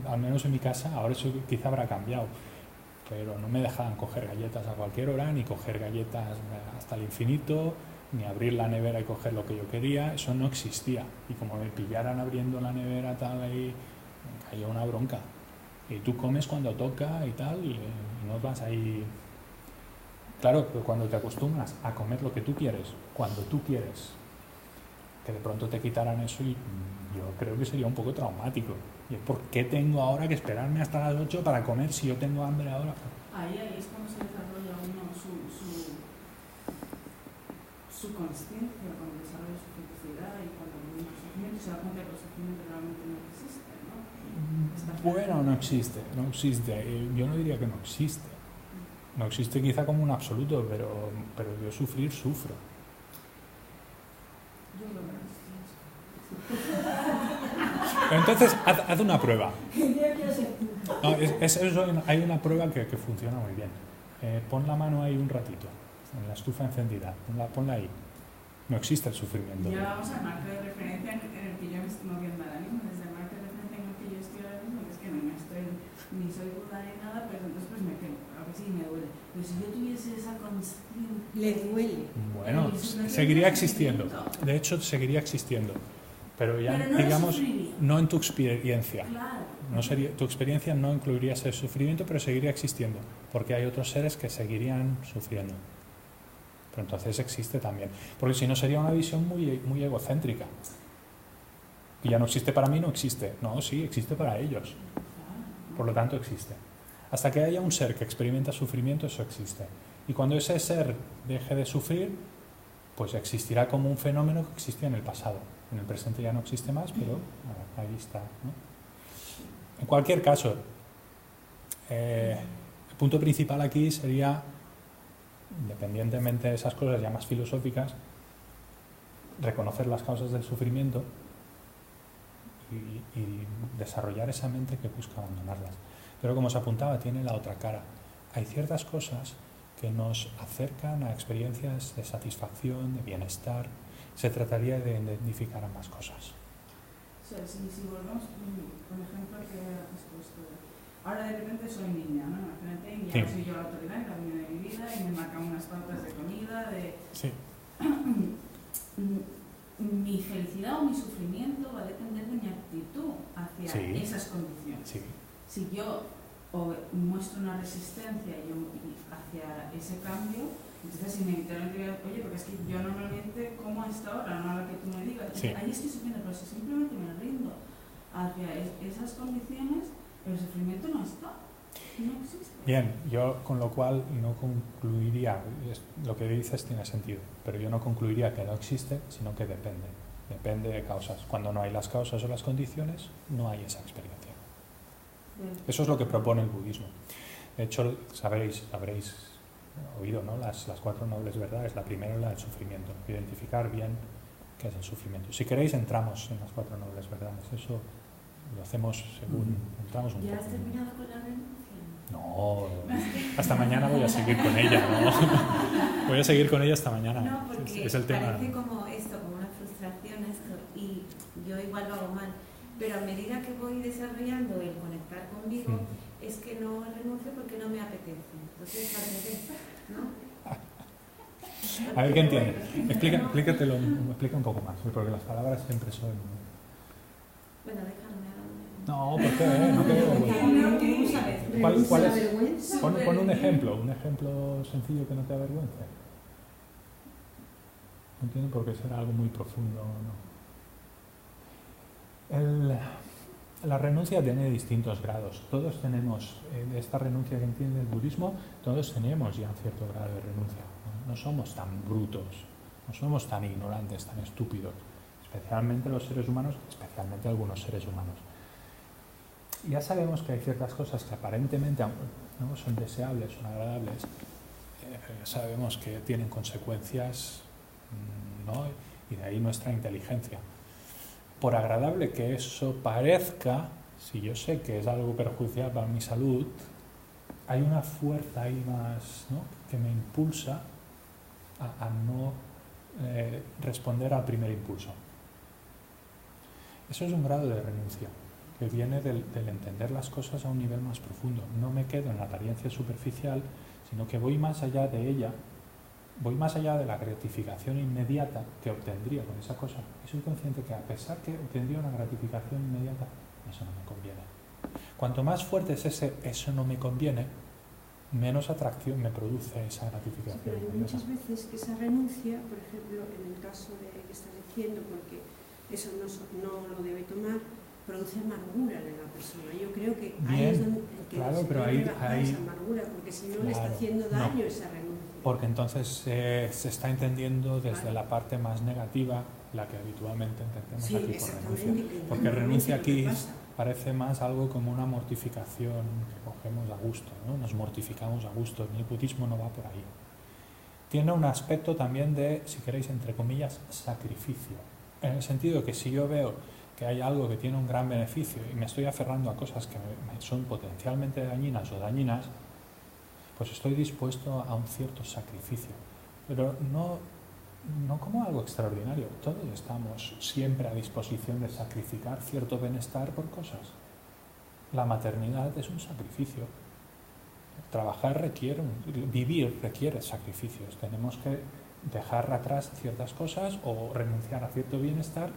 al menos en mi casa, ahora eso quizá habrá cambiado. Pero no me dejaban coger galletas a cualquier hora, ni coger galletas hasta el infinito, ni abrir la nevera y coger lo que yo quería. Eso no existía. Y como me pillaran abriendo la nevera tal, ahí me cayó una bronca. Y tú comes cuando toca y tal, y no vas ahí. Claro, pero cuando te acostumbras a comer lo que tú quieres, cuando tú quieres, que de pronto te quitaran eso, y yo creo que sería un poco traumático. ¿Y por qué tengo ahora que esperarme hasta las 8 para comer si yo tengo hambre ahora? Ahí es cuando se desarrolla uno su consciencia, cuando desarrolla su felicidad y cuando uno se da cuenta que el sufrimiento realmente no existe, ¿no? Bueno, no existe. Yo no diría que no existe. No existe quizá como un absoluto, pero yo sufro. Yo lo veo. Entonces, haz una prueba. No, hay una prueba que funciona muy bien. Pon la mano ahí un ratito, en la estufa encendida. Ponla ahí. No existe el sufrimiento. Ya vamos al marco de referencia en el que yo me estoy moviendo ahora mismo. Desde el marco de referencia en el que yo estoy ahora mismo, que es que no ni soy Buda ni nada, pero entonces pues me quedo. A ver si me duele. Pero si yo tuviese esa consciencia... Le duele. Bueno, seguiría existiendo. De hecho, seguiría existiendo. Pero ya, pero no digamos, no en tu experiencia. Claro. Tu experiencia no incluiría ese sufrimiento, pero seguiría existiendo, porque hay otros seres que seguirían sufriendo. Pero entonces existe también. Porque si no sería una visión muy egocéntrica. Y ya no existe para mí, no existe. No, sí, existe para ellos. Por lo tanto, existe. Hasta que haya un ser que experimenta sufrimiento, eso existe. Y cuando ese ser deje de sufrir, pues existirá como un fenómeno que existía en el pasado. En el presente ya no existe más, pero ahí está, ¿no? En cualquier caso, el punto principal aquí sería, independientemente de esas cosas ya más filosóficas, reconocer las causas del sufrimiento y desarrollar esa mente que busca abandonarlas. Pero como os apuntaba, tiene la otra cara. Hay ciertas cosas que nos acercan a experiencias de satisfacción, de bienestar, Se trataría de identificar ambas cosas. O sea, si volvemos, por ejemplo, que has puesto, ahora de repente soy niña, ¿no? Imagínate, y ya no soy yo la autoridad, es la niña de mi vida, y me marcan unas pautas de comida, de... Sí. Mi felicidad o mi sufrimiento va a depender de mi actitud hacia esas condiciones. Sí. Si yo muestro una resistencia hacia ese cambio, entonces inevitablemente, oye, porque es que yo normalmente como a esta hora, no a la que tú me digas, ahí estoy sufriendo, pero si simplemente me rindo hacia esas condiciones, el sufrimiento no está. No existe. Bien, yo con lo cual no concluiría, lo que dices tiene sentido, pero yo no concluiría que no existe, sino que depende de causas. Cuando no hay las causas o las condiciones, no hay esa experiencia. Eso es lo que propone el budismo. De hecho, habréis oído, ¿no? Las 4 nobles verdades. La primera es la del sufrimiento, identificar bien qué es el sufrimiento. Si queréis, entramos en las 4 nobles verdades. Eso lo hacemos según entramos un poco. ¿Ya has terminado con la renuncia? No, hasta mañana voy a seguir con ella, ¿no? Voy a seguir con ella hasta mañana. No, porque es el tema. parece como esto, como una frustración esto, y yo igual lo hago mal, pero a medida que voy desarrollando el conectar conmigo, es que no renuncio porque no me apetece. Entonces, ¿no? A ver qué entiende. Explica un poco más, porque las palabras siempre son... Bueno, déjame. No, ¿por qué? No te ¿Cuál es? Pon un ejemplo sencillo que no te avergüence. No entiendo por qué será algo muy profundo, ¿no? La renuncia tiene distintos grados. Todos tenemos, de esta renuncia que entiende el budismo, todos tenemos ya un cierto grado de renuncia. No somos tan brutos, no somos tan ignorantes, tan estúpidos. Especialmente los seres humanos, especialmente algunos seres humanos. Ya sabemos que hay ciertas cosas que aparentemente no son deseables, son agradables, sabemos que tienen consecuencias, ¿no? Y de ahí nuestra inteligencia. Por agradable que eso parezca, si yo sé que es algo perjudicial para mi salud, hay una fuerza ahí más, ¿no? Que me impulsa a no responder al primer impulso. Eso es un grado de renuncia que viene del entender las cosas a un nivel más profundo. No me quedo en la apariencia superficial, sino que voy más allá de ella, voy más allá de la gratificación inmediata que obtendría con esa cosa. Y soy consciente que a pesar que obtendría una gratificación inmediata, eso no me conviene. Cuanto más fuerte es eso no me conviene, menos atracción me produce esa gratificación. Sí, pero hay muchas veces que esa renuncia, por ejemplo, en el caso de que estás diciendo, porque eso no lo debe tomar, produce amargura en la persona. Yo creo que ahí es donde claro, pero ahí esa amargura, porque si no le está haciendo daño esa renuncia. Porque entonces se está entendiendo desde la parte más negativa, la que habitualmente entendemos aquí por renuncia. Porque renuncia aquí parece más algo como una mortificación que cogemos a gusto, ¿no? Nos mortificamos a gusto. El budismo no va por ahí. Tiene un aspecto también de, si queréis, entre comillas, sacrificio. En el sentido que si yo veo que hay algo que tiene un gran beneficio y me estoy aferrando a cosas que me son potencialmente dañinas o dañinas, pues estoy dispuesto a un cierto sacrificio. Pero no como algo extraordinario. Todos estamos siempre a disposición de sacrificar cierto bienestar por cosas. La maternidad es un sacrificio. Trabajar vivir requiere sacrificios. Tenemos que dejar atrás ciertas cosas o renunciar a cierto bienestar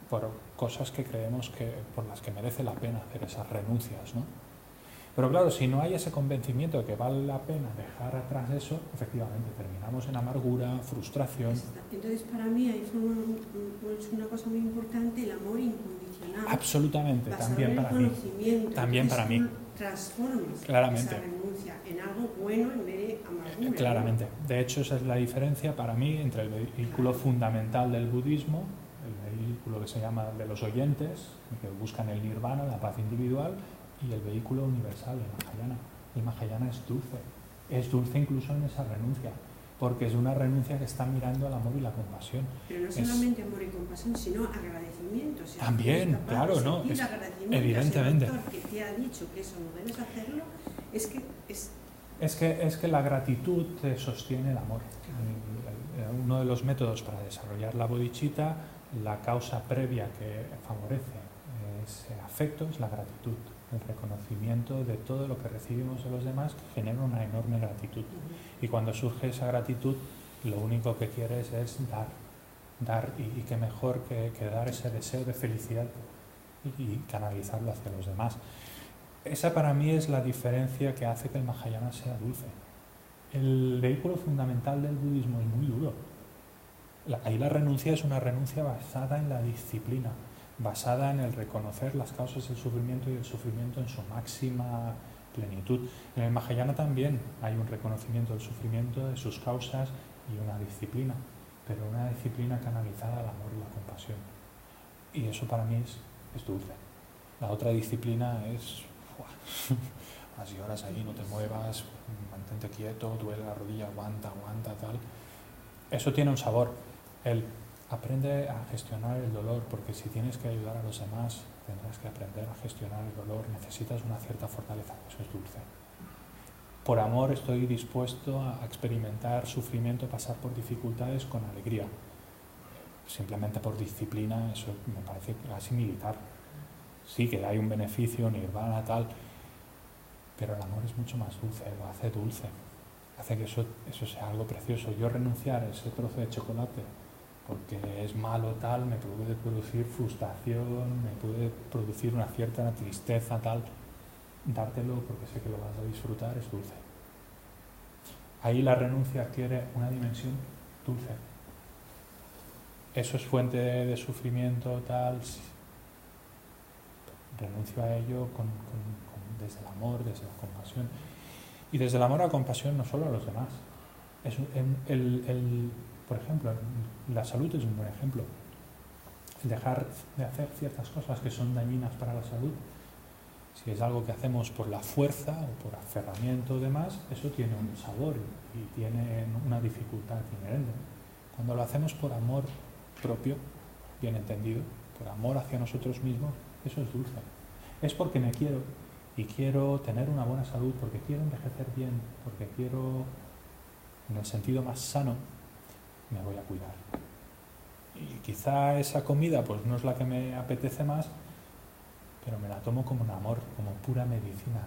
por cosas que creemos que por las que merece la pena hacer esas renuncias, ¿no? Pero claro, si no hay ese convencimiento de que vale la pena dejar atrás eso, efectivamente terminamos en amargura, frustración. Entonces, para mí ahí es una cosa muy importante el amor incondicional. Absolutamente, también para mí. También para mí. Transformas claramente esa renuncia en algo bueno en vez de amargura. Claramente. ¿No? De hecho, esa es la diferencia para mí entre el vehículo fundamental del budismo, el vehículo que se llama de los oyentes, que buscan el nirvana, la paz individual, y el vehículo universal, el Mahayana. El Mahayana es dulce incluso en esa renuncia, porque es una renuncia que está mirando al amor y la compasión. Pero no solamente amor y compasión, sino agradecimiento. O sea, también, claro, ¿no? Evidentemente. El doctor que te ha dicho que eso no debes hacerlo, es que Es que la gratitud te sostiene el amor. uno de los métodos para desarrollar la bodhicitta, la causa previa que favorece ese afecto es la gratitud, el reconocimiento de todo lo que recibimos de los demás, que genera una enorme gratitud. Y cuando surge esa gratitud, lo único que quieres es dar, y qué mejor que dar ese deseo de felicidad y canalizarlo hacia los demás. Esa para mí es la diferencia que hace que el Mahayana sea dulce. El vehículo fundamental del budismo es muy duro. Ahí la renuncia es una renuncia basada en la disciplina, basada en el reconocer las causas del sufrimiento y el sufrimiento en su máxima plenitud. En el Mahayana también hay un reconocimiento del sufrimiento, de sus causas y una disciplina, pero una disciplina canalizada al amor y la compasión. Y eso para mí es dulce. La otra disciplina es unas horas ahí, no te muevas, mantente quieto, duele la rodilla, aguanta, tal. Eso tiene un sabor. Aprende a gestionar el dolor, porque si tienes que ayudar a los demás, tendrás que aprender a gestionar el dolor. Necesitas una cierta fortaleza, eso es dulce. Por amor estoy dispuesto a experimentar sufrimiento, pasar por dificultades con alegría. Simplemente por disciplina, eso me parece casi militar. Sí que hay un beneficio, nirvana, tal, pero el amor es mucho más dulce, lo hace dulce. Hace que eso sea algo precioso. Yo renunciar a ese trozo de chocolate porque es malo tal, me puede producir frustración, me puede producir una cierta tristeza tal. Dártelo porque sé que lo vas a disfrutar es dulce. Ahí la renuncia adquiere una dimensión dulce. Eso es fuente de sufrimiento tal. Renuncio a ello desde el amor, desde la compasión. Y desde el amor a la compasión no solo a los demás. Por ejemplo, la salud es un buen ejemplo. El dejar de hacer ciertas cosas que son dañinas para la salud, si es algo que hacemos por la fuerza o por aferramiento o demás, eso tiene un sabor y tiene una dificultad inherente. Cuando lo hacemos por amor propio, bien entendido, por amor hacia nosotros mismos, eso es dulce. Es porque me quiero y quiero tener una buena salud, porque quiero envejecer bien, porque quiero, en el sentido más sano, me voy a cuidar. Y quizá esa comida pues no es la que me apetece más, pero me la tomo como un amor, como pura medicina,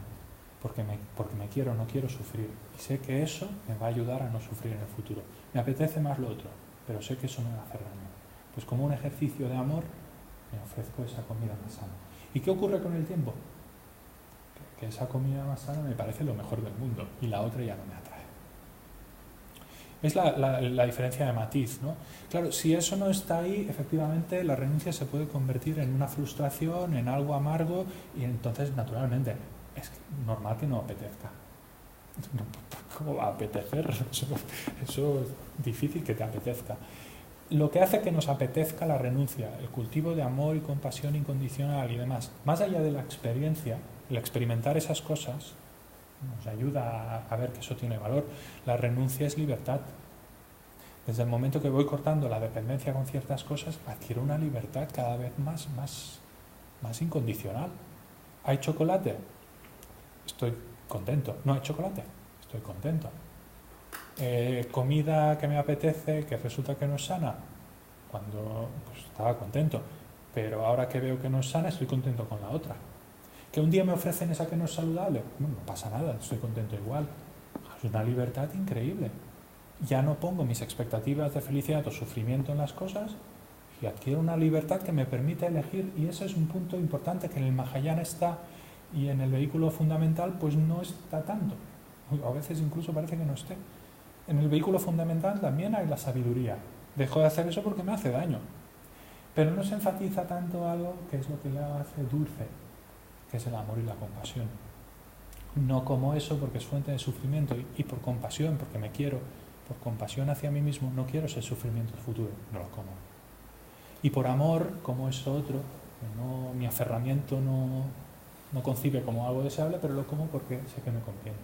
porque me quiero, no quiero sufrir. Y sé que eso me va a ayudar a no sufrir en el futuro. Me apetece más lo otro, pero sé que eso me va a hacer daño. Pues como un ejercicio de amor, me ofrezco esa comida más sana. ¿Y qué ocurre con el tiempo? Que esa comida más sana me parece lo mejor del mundo y la otra ya no me atrae. Es la diferencia de matiz, ¿no? Claro, si eso no está ahí, efectivamente la renuncia se puede convertir en una frustración, en algo amargo, y entonces, naturalmente, es normal que no apetezca. ¿Cómo va a apetecer? Eso es difícil que te apetezca. Lo que hace que nos apetezca la renuncia, el cultivo de amor y compasión incondicional y demás, más allá de la experiencia, el experimentar esas cosas, nos ayuda a ver que eso tiene valor. La renuncia es libertad. Desde el momento que voy cortando la dependencia con ciertas cosas, adquiero una libertad cada vez más incondicional. ¿Hay chocolate? Estoy contento. ¿No hay chocolate? Estoy contento. Comida que me apetece, que resulta que no es sana, cuando pues, estaba contento. Pero ahora que veo que no es sana, estoy contento con la otra. Que un día me ofrecen esa que no es saludable, bueno, no pasa nada, estoy contento igual. Es una libertad increíble. Ya no pongo mis expectativas de felicidad o sufrimiento en las cosas y adquiero una libertad que me permite elegir, y ese es un punto importante que en el Mahayana está y en el vehículo fundamental pues no está tanto. A veces incluso parece que no esté. En el vehículo fundamental también hay la sabiduría. Dejo de hacer eso porque me hace daño. Pero no se enfatiza tanto algo que es lo que la hace dulce, que es el amor y la compasión. No como eso porque es fuente de sufrimiento, y por compasión, porque me quiero, por compasión hacia mí mismo, no quiero ese sufrimiento futuro, no lo como. Y por amor, como eso otro, no, mi aferramiento no concibe como algo deseable, pero lo como porque sé que me conviene.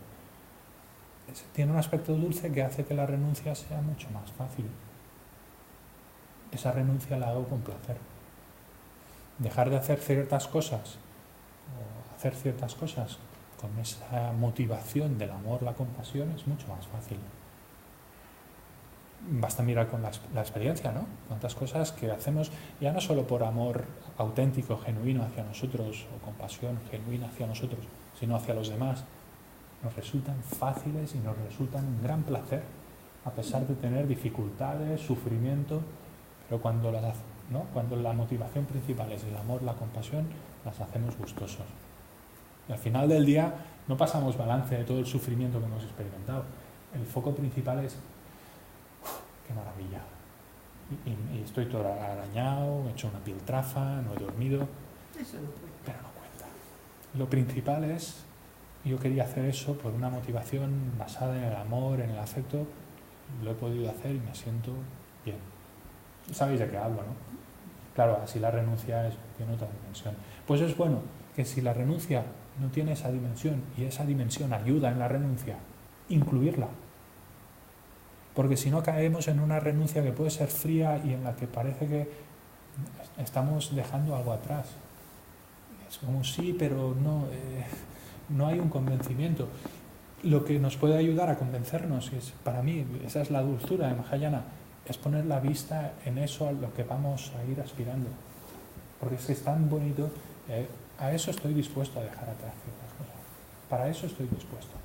Tiene un aspecto dulce que hace que la renuncia sea mucho más fácil. Esa renuncia la hago con placer. Dejar de hacer ciertas cosas, o hacer ciertas cosas con esa motivación del amor, la compasión, es mucho más fácil. basta mirar con la experiencia, ¿no? Cuántas cosas que hacemos ya no solo por amor auténtico, genuino hacia nosotros, o compasión genuina hacia nosotros, sino hacia los demás, nos resultan fáciles y nos resultan un gran placer, a pesar de tener dificultades, sufrimiento, pero cuando la motivación principal es el amor, la compasión, las hacemos gustosos. Y al final del día no pasamos balance de todo el sufrimiento que hemos experimentado. El foco principal es ¡qué maravilla! Y estoy todo arañado, he hecho una piltrafa, no he dormido. Eso no cuenta. Pero no cuenta. Lo principal es, yo quería hacer eso por una motivación basada en el amor, en el afecto. Lo he podido hacer y me siento bien. Sabéis de qué hablo, ¿no? Claro, así la renuncia tiene otra dimensión. Pues es bueno que si la renuncia no tiene esa dimensión y esa dimensión ayuda en la renuncia, incluirla. Porque si no caemos en una renuncia que puede ser fría y en la que parece que estamos dejando algo atrás. Es como sí, pero no hay un convencimiento. Lo que nos puede ayudar a convencernos, y para mí esa es la dulzura de Mahayana, es poner la vista en eso a lo que vamos a ir aspirando. Porque es que es tan bonito, a eso estoy dispuesto a dejar atrás ciertas cosas. Para eso estoy dispuesto.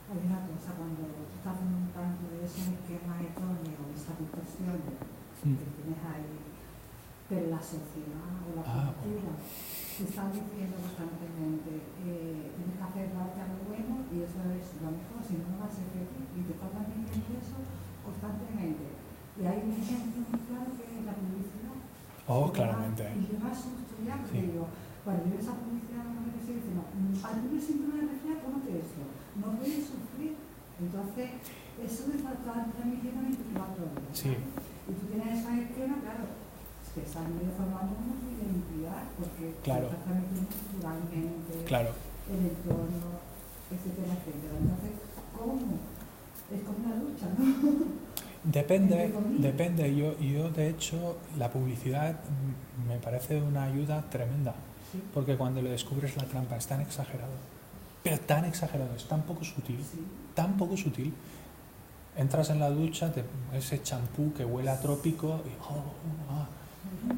Hay una cosa, cuando tú estás en un tanto de ese esquema etóneo, esa distorsión que tienes ahí, pero la sociedad o la cultura te está diciendo constantemente tienes que hacer algo bueno y eso es lo mejor, si no vas a ser feliz, y te estás transmitiendo eso constantemente. Y hay un ejemplo muy claro que es la publicidad. Oh, claramente. Y yo me asusto ya, porque digo, cuando yo esa publicidad no me dice, no, al tuyo síndrome de resfriado, ponte esto, no puedes sufrir. Entonces, eso me está transmitiendo 24 horas. Sí. Y tú tienes esa esquema, claro, es que estás medio formando una identidad, porque claro. estás transmitiendo culturalmente, claro. el entorno, etcétera, etcétera. Entonces, ¿cómo? Es como una lucha, ¿no? Depende. Yo de hecho la publicidad me parece una ayuda tremenda, sí. Porque cuando le descubres la trampa es tan exagerado, pero tan exagerado, es tan poco sutil, Sí. tan poco sutil. Entras en la ducha, ese champú que huele a trópico y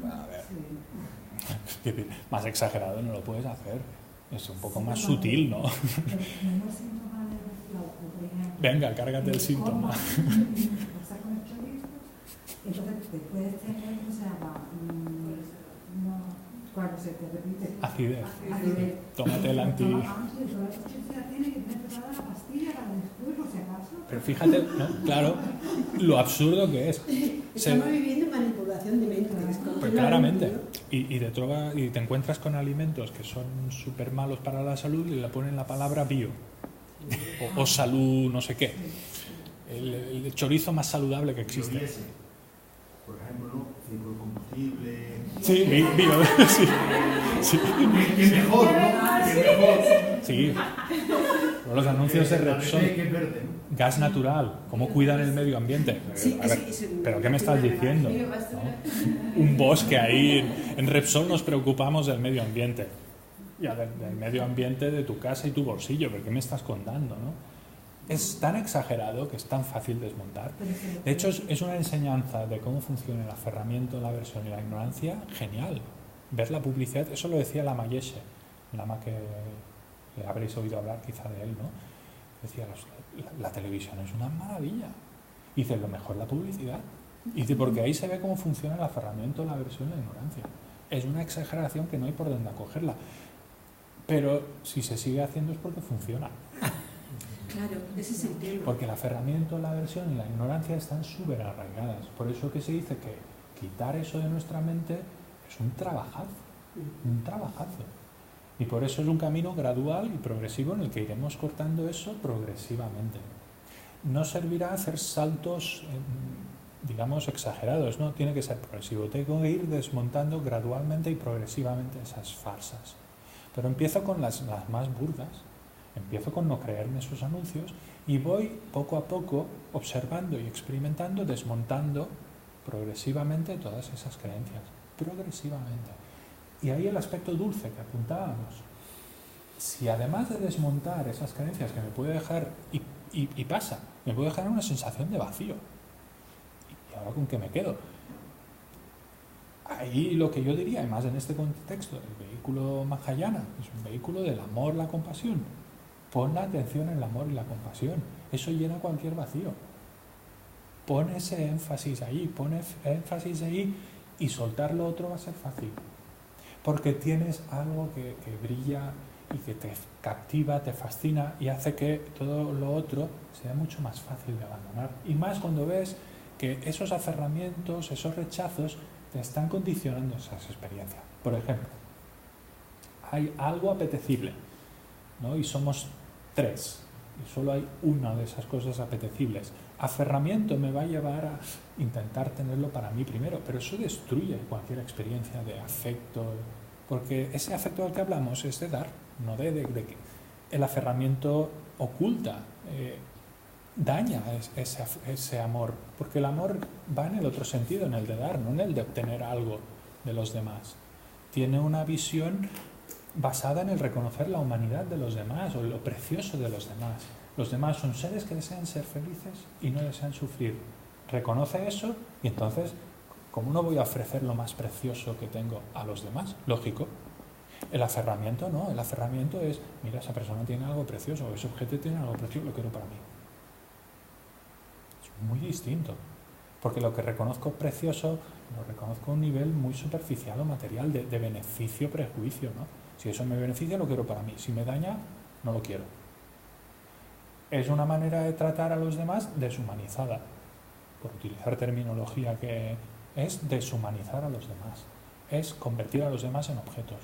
a ver, Sí. más exagerado no lo puedes hacer, es un poco más sutil, ¿no? Venga, cárgate el síntoma. Entonces te puedes tener, o sea, cuando se te repite. Acidez. Acidez. Tómate el anti. Tiene que tener preparada la pastilla para después, por si acaso. Pero fíjate, ¿no? Claro, lo absurdo que es. Estamos viviendo manipulación de mente. Pues claramente. Y te encuentras con alimentos que son súper malos para la salud y le ponen la palabra bio. O salud, no sé qué. El chorizo más saludable que existe. Por ejemplo, ciclo combustible. Sí, bio. Sí. Que mejor, ¿no? Que mejor. Sí. Los anuncios de Repsol. Gas natural. ¿Cómo cuidan el medio ambiente? Sí, a ver, ¿pero qué me estás diciendo? ¿No? Un bosque ahí. En Repsol nos preocupamos del medio ambiente. Ya, del medio ambiente de tu casa y tu bolsillo. ¿Pero qué me estás contando, no? Es tan exagerado que es tan fácil desmontar. De hecho, es una enseñanza de cómo funciona el aferramiento, la aversión y la ignorancia genial. Ver la publicidad, eso lo decía Lama Yeshe, Lama que habréis oído hablar quizá de él, ¿no? Decía, la televisión es una maravilla. Y dice, lo mejor la publicidad. Y dice, porque ahí se ve cómo funciona el aferramiento, la aversión y la ignorancia. Es una exageración que no hay por dónde acogerla. Pero si se sigue haciendo es porque funciona. Claro, ese es el tema. Porque el aferramiento, la aversión y la ignorancia están súper arraigadas. Por eso que se dice que quitar eso de nuestra mente es un trabajazo. Un trabajazo. Y por eso es un camino gradual y progresivo en el que iremos cortando eso progresivamente. No servirá hacer saltos, digamos, exagerados, ¿no? Tiene que ser progresivo. Tengo que ir desmontando gradualmente y progresivamente esas farsas. Pero empiezo con las más burdas. Empiezo con no creerme esos anuncios y voy poco a poco observando y experimentando, desmontando progresivamente todas esas creencias. Progresivamente. Y ahí el aspecto dulce que apuntábamos. Si además de desmontar esas creencias que me puede dejar y Y pasa, me puede generar una sensación de vacío. ¿Y ahora con qué me quedo? Ahí lo que yo diría, además en este contexto, el vehículo Mahayana es un vehículo del amor, la compasión. Pon la atención en el amor y la compasión. Eso llena cualquier vacío. Pon ese énfasis ahí, y soltar lo otro va a ser fácil. Porque tienes algo que brilla y que te captiva, te fascina y hace que todo lo otro sea mucho más fácil de abandonar. Y más cuando ves que esos aferramientos, esos rechazos, te están condicionando esas experiencias. Por ejemplo, hay algo apetecible, ¿no? Y somos 3, y solo hay una de esas cosas apetecibles. Aferramiento me va a llevar a intentar tenerlo para mí primero, pero eso destruye cualquier experiencia de afecto, porque ese afecto del que hablamos es de dar, no de que el aferramiento oculta, daña ese amor, porque el amor va en el otro sentido, en el de dar, no en el de obtener algo de los demás. Tiene una visión basada en el reconocer la humanidad de los demás o lo precioso de los demás. Los demás son seres que desean ser felices y no desean sufrir. Reconoce eso y entonces, ¿cómo no voy a ofrecer lo más precioso que tengo a los demás? Lógico. El aferramiento no, el aferramiento es, mira, esa persona tiene algo precioso, ese objeto tiene algo precioso, lo quiero para mí. Es muy distinto, porque lo que reconozco precioso lo reconozco a un nivel muy superficial o material de beneficio-prejuicio, ¿no? Si eso me beneficia, lo quiero para mí. Si me daña, no lo quiero. Es una manera de tratar a los demás deshumanizada, por utilizar terminología que es deshumanizar a los demás. Es convertir a los demás en objetos.